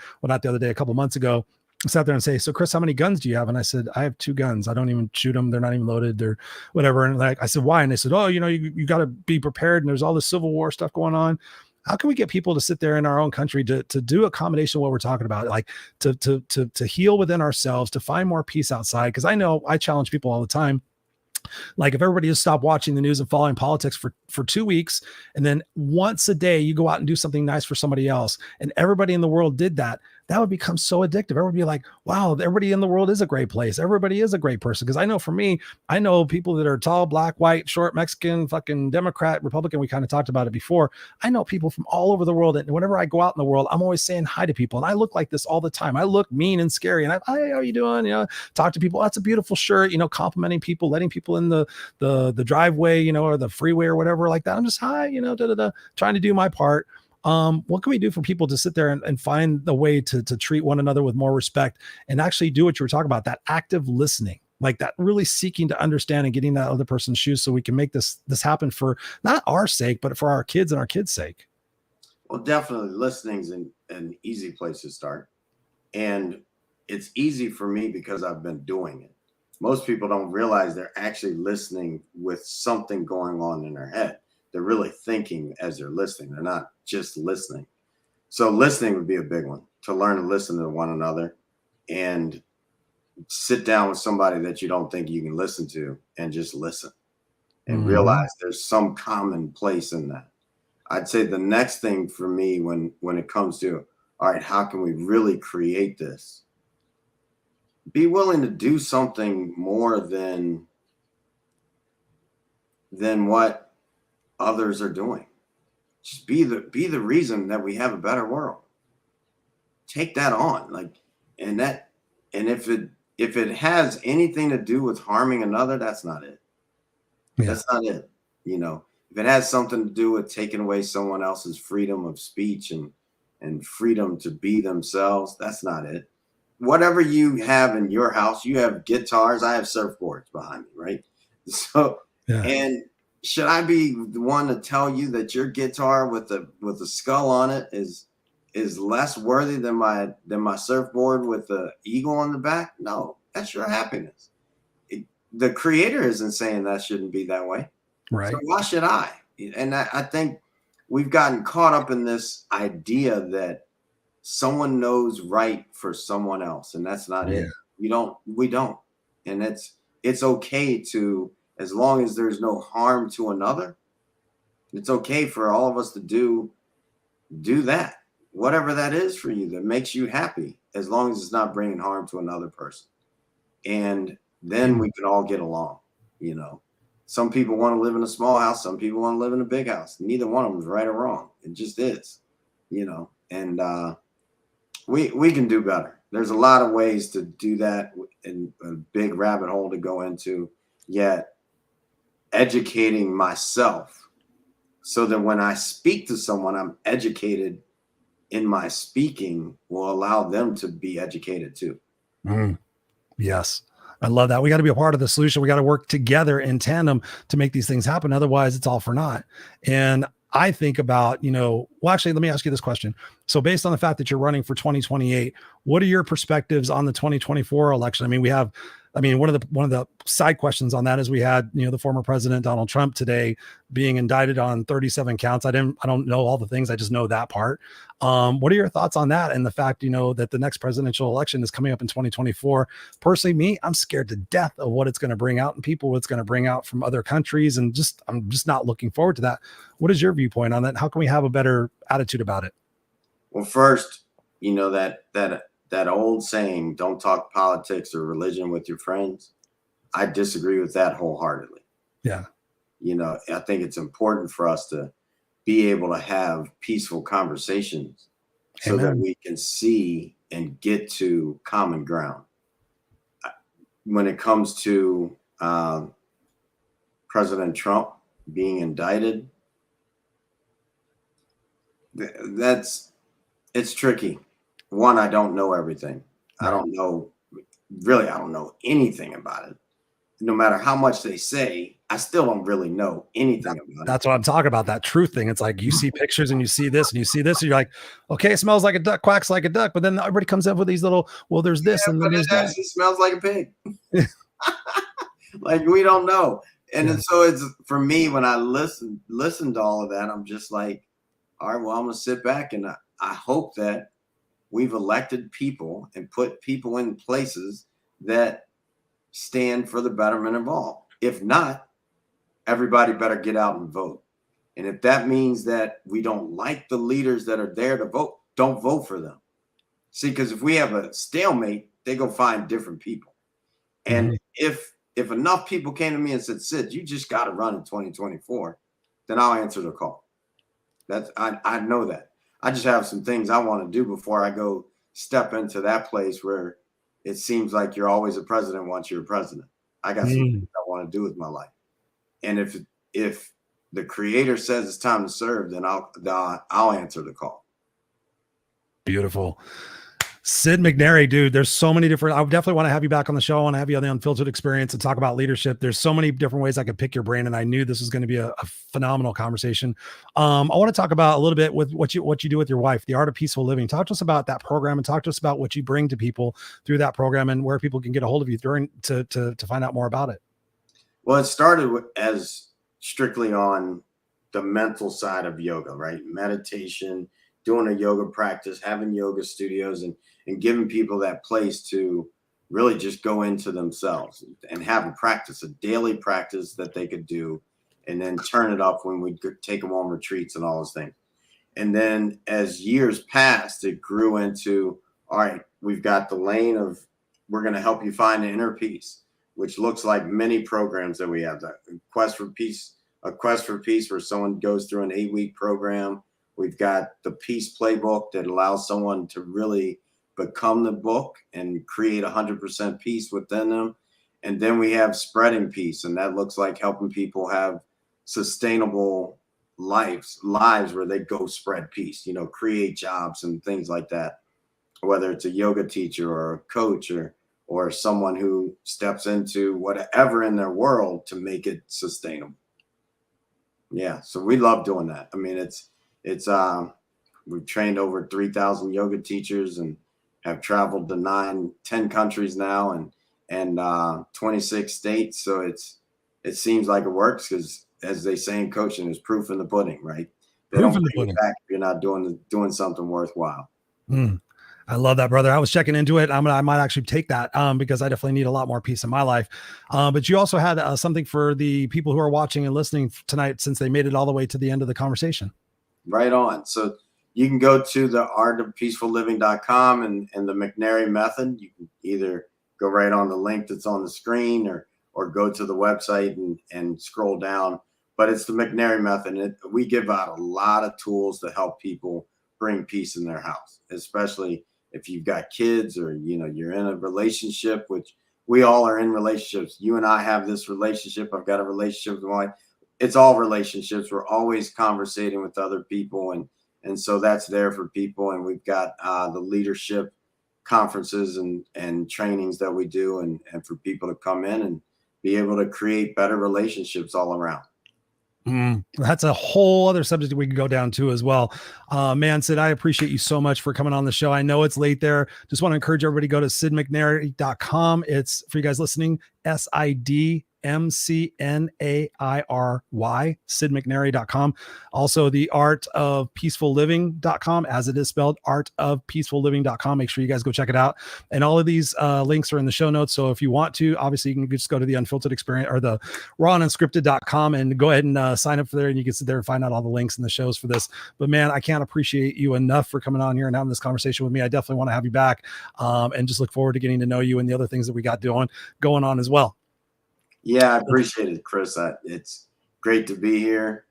couple of months ago, sat there and say, so Chris, how many guns do you have? And I said, I have 2 guns. I don't even shoot them. They're not even loaded. They're whatever. And I said, why? And they said, oh, you got to be prepared. And there's all this civil war stuff going on. How can we get people to sit there in our own country to do a combination of what we're talking about, like to heal within ourselves, to find more peace outside? Because I know I challenge people all the time. Like if everybody just stopped watching the news and following politics for 2 weeks, and then once a day you go out and do something nice for somebody else, and everybody in the world did that, that would become so addictive. Everybody would be like, wow, everybody in the world is a great place. Everybody is a great person. Because I know for me, I know people that are tall, black, white, short, Mexican, fucking Democrat, Republican. We kind of talked about it before. I know people from all over the world. And whenever I go out in the world, I'm always saying hi to people. And I look like this all the time. I look mean and scary. And hey, how are you doing? Talk to people. That's a beautiful shirt, complimenting people, letting people in the driveway, or the freeway or whatever like that. I'm just hi, trying to do my part. What can we do for people to sit there and find the way to treat one another with more respect and actually do what you were talking about, that active listening, like that really seeking to understand and getting that other person's shoes, so we can make this happen for not our sake, but for our kids and our kids' sake? Well, definitely listening's an easy place to start. And it's easy for me because I've been doing it. Most people don't realize they're actually listening with something going on in their head. They're really thinking as they're listening. They're not just listening. So listening would be a big one, to learn to listen to one another and sit down with somebody that you don't think you can listen to and just listen and realize there's some common place in that. I'd say the next thing for me when it comes to, all right, how can we really create this? Be willing to do something more than what others are doing. Just be the reason that we have a better world. Take that on, and if it has anything to do with harming another, that's not it. Yeah. That's not it. If it has something to do with taking away someone else's freedom of speech and freedom to be themselves, that's not it. Whatever you have in your house, you have guitars, I have surfboards behind me, right? So, yeah. And should I be the one to tell you that your guitar with a skull on it is less worthy than my surfboard with the eagle on the back? No, that's your happiness. The creator isn't saying that shouldn't be that way. Right. So why should I? And I think we've gotten caught up in this idea that someone knows right for someone else, and that's not it. We don't. And it's okay to, as long as there's no harm to another, it's okay for all of us to do that, whatever that is for you that makes you happy, as long as it's not bringing harm to another person. And then we can all get along. Some people want to live in a small house, some people want to live in a big house. Neither one of them is right or wrong. It just is, and we can do better. There's a lot of ways to do that, and a big rabbit hole to go into, yet educating myself so that when I speak to someone, I'm educated in my speaking will allow them to be educated too. Yes. I love that. We got to be a part of the solution. We got to work together in tandem to make these things happen. Otherwise, it's all for naught. And I think about, well, actually, let me ask you this question. So based on the fact that you're running for 2028, what are your perspectives on the 2024 election? One of the side questions on that is we had, the former president, Donald Trump, today being indicted on 37 counts. I don't know all the things. I just know that part. What are your thoughts on that? And the fact, that the next presidential election is coming up in 2024. Personally, I'm scared to death of what it's going to bring out in people, what it's going to bring out from other countries. And I'm just not looking forward to that. What is your viewpoint on that? How can we have a better attitude about it? Well, first, that old saying, don't talk politics or religion with your friends. I disagree with that wholeheartedly. Yeah. I think it's important for us to be able to have peaceful conversations so that we can see and get to common ground. When it comes to President Trump being indicted, it's tricky. One, I don't know everything. I don't know anything about it. No matter how much they say, I still don't really know anything about it. That's what I'm talking about, that truth thing. It's like you see pictures and you see this and you see this, and you're like, okay, it smells like a duck, quacks like a duck. But then everybody comes up with these little, well, there's this and then there's that. It actually smells like a pig. Like, we don't know. And so it's, for me, when I listen to all of that, I'm just like, all right, well, I'm going to sit back, and I hope that we've elected people and put people in places that stand for the betterment of all. If not, everybody better get out and vote. And if that means that we don't like the leaders that are there to vote, don't vote for them. See, because if we have a stalemate, they go find different people. And if enough people came to me and said, Sid, you just got to run in 2024, then I'll answer the call. I know that. I just have some things I want to do before I go step into that place where it seems like you're always a president once you're a president. I got some things I want to do with my life. And if the creator says it's time to serve, then I'll answer the call. Beautiful. Sid McNairy, dude, there's so many different, I definitely want to have you back on the show. I want to have you on the Unfiltered Experience and talk about leadership. There's so many different ways I could pick your brain, and I knew this was going to be a phenomenal conversation. I want to talk about a little bit with what you do with your wife, the Art of Peaceful Living. Talk to us about that program, and talk to us about what you bring to people through that program, and where people can get a hold of you to find out more about it. Well, it started as strictly on the mental side of yoga, right? Meditation, doing a yoga practice, having yoga studios, and giving people that place to really just go into themselves and have a practice, a daily practice that they could do, and then turn it up when we could take them on retreats and all those things. And then as years passed, it grew into, all right, we've got the lane of, we're going to help you find the inner peace, which looks like many programs that we have. That Quest for Peace, a Quest for Peace, where someone goes through an 8-week program. We've got the Peace Playbook that allows someone to really become the book and create 100% peace within them. And then we have Spreading Peace, and that looks like helping people have sustainable lives where they go spread peace, create jobs and things like that, whether it's a yoga teacher or a coach or someone who steps into whatever in their world to make it sustainable. Yeah. So we love doing that. I mean, we've trained over 3,000 yoga teachers and have traveled to 10 countries now and 26 states. So it seems like it works, because, as they say in coaching, there's proof in the pudding, right? They don't bring you back if you're not doing something worthwhile. I love that, brother. I was checking into it. I might actually take that because I definitely need a lot more peace in my life. But you also had something for the people who are watching and listening tonight, since they made it all the way to the end of the conversation. Right on. So you can go to the artofpeacefulliving.com and the McNairy method. You can either go right on the link that's on the screen or go to the website and scroll down. But it's the McNairy method. We give out a lot of tools to help people bring peace in their house, especially if you've got kids or, you're in a relationship, which we all are in relationships. You and I have this relationship. I've got a relationship with my wife. It's all relationships. We're always conversating with other people And so that's there for people. And we've got the leadership conferences and trainings that we do, and for people to come in and be able to create better relationships all around. That's a whole other subject that we can go down to as well. Man, Sid, I appreciate you so much for coming on the show. I know it's late there. Just want to encourage everybody to go to sidmcnairy.com. It's for you guys listening, SIDMCNAIRY, sidmcnairy.com. Also the artofpeacefulliving.com, as it is spelled, artofpeacefulliving.com. Make sure you guys go check it out. And all of these links are in the show notes. So if you want to, obviously you can just go to the Unfiltered Experience or the rawunscripted.com and go ahead and sign up for there, and you can sit there and find out all the links and the shows for this. But man, I can't appreciate you enough for coming on here and having this conversation with me. I definitely want to have you back, and just look forward to getting to know you and the other things that we got going on as well. Yeah, I appreciate it, Chris. It's great to be here.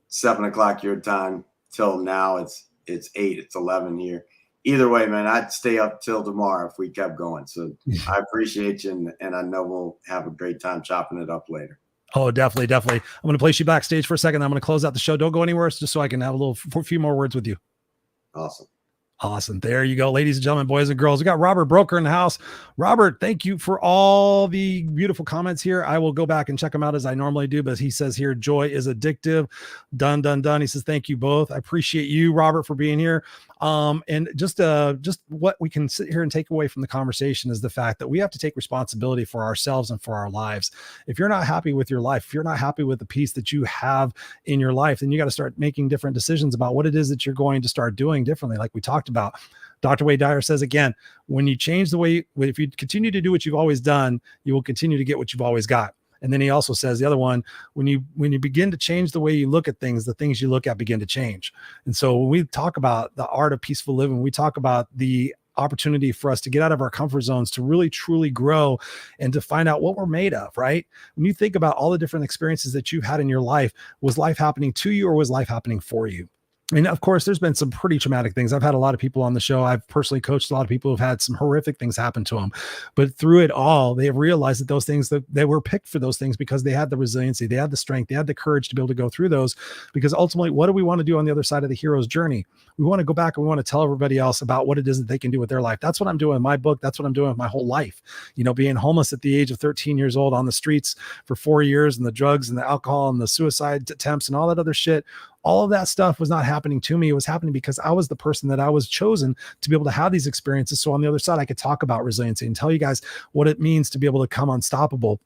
7 o'clock your time till now. It's 8. It's 11 here. Either way, man, I'd stay up till tomorrow if we kept going. So I appreciate you, and I know we'll have a great time chopping it up later. Oh, definitely. I'm going to place you backstage for a second. I'm going to close out the show. Don't go anywhere, just so I can have a few more words with you. Awesome. There you go, ladies and gentlemen, boys and girls. We got Robert Broker in the house. Robert, thank you for all the beautiful comments here. I will go back and check them out as I normally do, but he says here, joy is addictive. Done. He says, thank you both. I appreciate you, Robert, for being here. And just what we can sit here and take away from the conversation is the fact that we have to take responsibility for ourselves and for our lives. If you're not happy with your life, if you're not happy with the peace that you have in your life, then you got to start making different decisions about what it is that you're going to start doing differently, like we talked about. Dr. Wade Dyer says again, when you change the way, if you continue to do what you've always done, you will continue to get what you've always got. And then he also says the other one, when you begin to change the way you look at things, the things you look at begin to change. And so when we talk about the art of peaceful living, we talk about the opportunity for us to get out of our comfort zones, to really truly grow and to find out what we're made of, right? When you think about all the different experiences that you've had in your life, was life happening to you or was life happening for you? And of course, there's been some pretty traumatic things. I've had a lot of people on the show. I've personally coached a lot of people who've had some horrific things happen to them. But through it all, they have realized that those things, that they were picked for those things because they had the resiliency, they had the strength, they had the courage to be able to go through those. Because ultimately, what do we want to do on the other side of the hero's journey? We want to go back and we want to tell everybody else about what it is that they can do with their life. That's what I'm doing in my book. That's what I'm doing with my whole life. You know, being homeless at the age of 13 years old on the streets for 4 years, and the drugs and the alcohol and the suicide attempts and all that other shit. All of that stuff was not happening to me. It was happening because I was the person that I was chosen to be able to have these experiences. So on the other side, I could talk about resiliency and tell you guys what it means to be able to come unstoppable.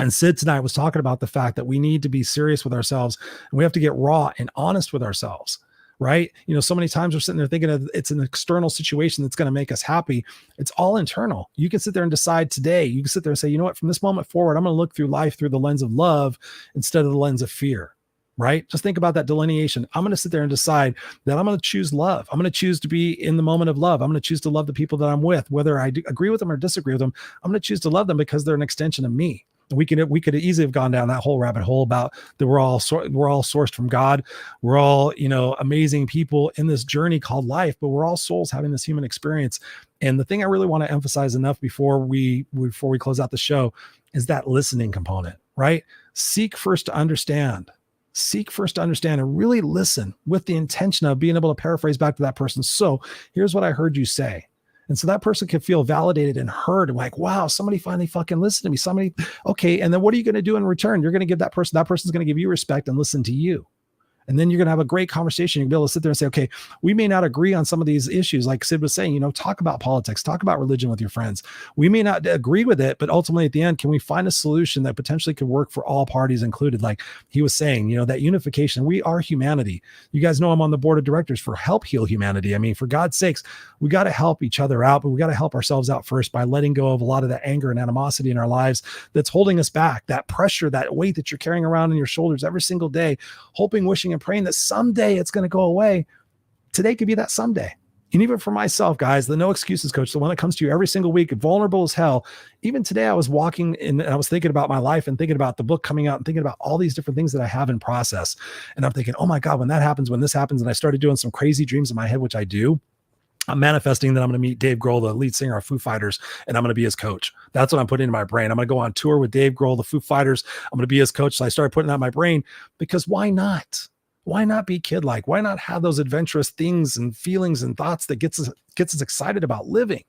And Sid tonight was talking about the fact that we need to be serious with ourselves, and we have to get raw and honest with ourselves. Right? You know, so many times we're sitting there thinking of it's an external situation that's going to make us happy. It's all internal. You can sit there and decide today. You can sit there and say, you know what, from this moment forward, I'm going to look through life through the lens of love instead of the lens of fear. Right? Just think about that delineation. I'm going to sit there and decide that I'm going to choose love. I'm going to choose to be in the moment of love. I'm going to choose to love the people that I'm with, whether I agree with them or disagree with them. I'm going to choose to love them because they're an extension of me. We could easily have gone down that whole rabbit hole about that we're all sourced from God. We're all, you know, amazing people in this journey called life, but we're all souls having this human experience. And the thing I really want to emphasize enough before we close out the show is that listening component, right? Seek first to understand and really listen with the intention of being able to paraphrase back to that person. So here's what I heard you say. And so that person can feel validated and heard, and like, wow, somebody finally fucking listened to me. Somebody, okay. And then what are you going to do in return? You're going to give that person's going to give you respect and listen to you. And then you're going to have a great conversation. You'll be able to sit there and say, okay, we may not agree on some of these issues. Like Sid was saying, you know, talk about politics, talk about religion with your friends. We may not agree with it, but ultimately at the end, can we find a solution that potentially could work for all parties included? Like he was saying, you know, that unification, we are humanity. You guys know I'm on the board of directors for Help Heal Humanity. I mean, for God's sakes, we got to help each other out, but we got to help ourselves out first by letting go of a lot of the anger and animosity in our lives that's holding us back, that pressure, that weight that you're carrying around on your shoulders every single day, hoping, wishing, and praying that someday it's going to go away. Today could be that someday. And even for myself, guys, the no excuses coach, the one that comes to you every single week, vulnerable as hell. Even today, I was walking and I was thinking about my life and thinking about the book coming out and thinking about all these different things that I have in process. And I'm thinking, oh my God, when that happens, when this happens, and I started doing some crazy dreams in my head, which I do, I'm manifesting that I'm going to meet Dave Grohl, the lead singer of Foo Fighters, and I'm going to be his coach. That's what I'm putting in my brain. I'm going to go on tour with Dave Grohl, the Foo Fighters. I'm going to be his coach. So I started putting that in my brain because why not? Why not be kid-like? Why not have those adventurous things and feelings and thoughts that gets us excited about living?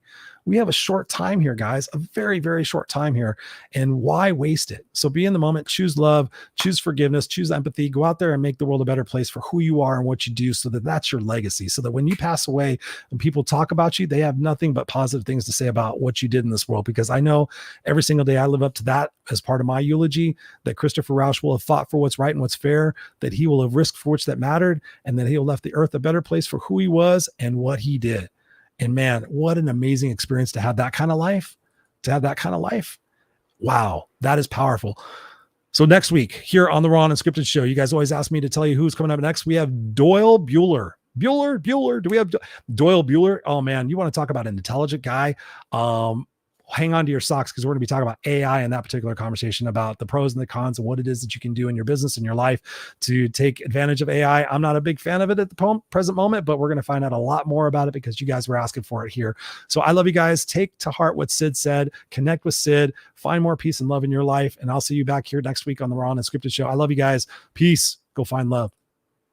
We have a short time here, guys, a very, very short time here. And why waste it? So be in the moment, choose love, choose forgiveness, choose empathy, go out there and make the world a better place for who you are and what you do, so that that's your legacy. So that when you pass away and people talk about you, they have nothing but positive things to say about what you did in this world. Because I know every single day I live up to that as part of my eulogy, that Christopher Rausch will have fought for what's right and what's fair, that he will have risked for which that mattered, and that he will left the earth a better place for who he was and what he did. And man, what an amazing experience to have that kind of life, Wow, that is powerful. So next week here on the Raw and Unscripted show, you guys always ask me to tell you who's coming up next. We have Doyle Bueller. Bueller. Do we have Doyle Bueller? Oh man, you want to talk about an intelligent guy? Hang on to your socks, because we're going to be talking about AI in that particular conversation, about the pros and the cons and what it is that you can do in your business and your life to take advantage of AI. I'm not a big fan of it at the present moment, but we're going to find out a lot more about it because you guys were asking for it here. So I love you guys. Take to heart what Sid said, connect with Sid, find more peace and love in your life. And I'll see you back here next week on the Raw and Unscripted show. I love you guys. Peace. Go find love.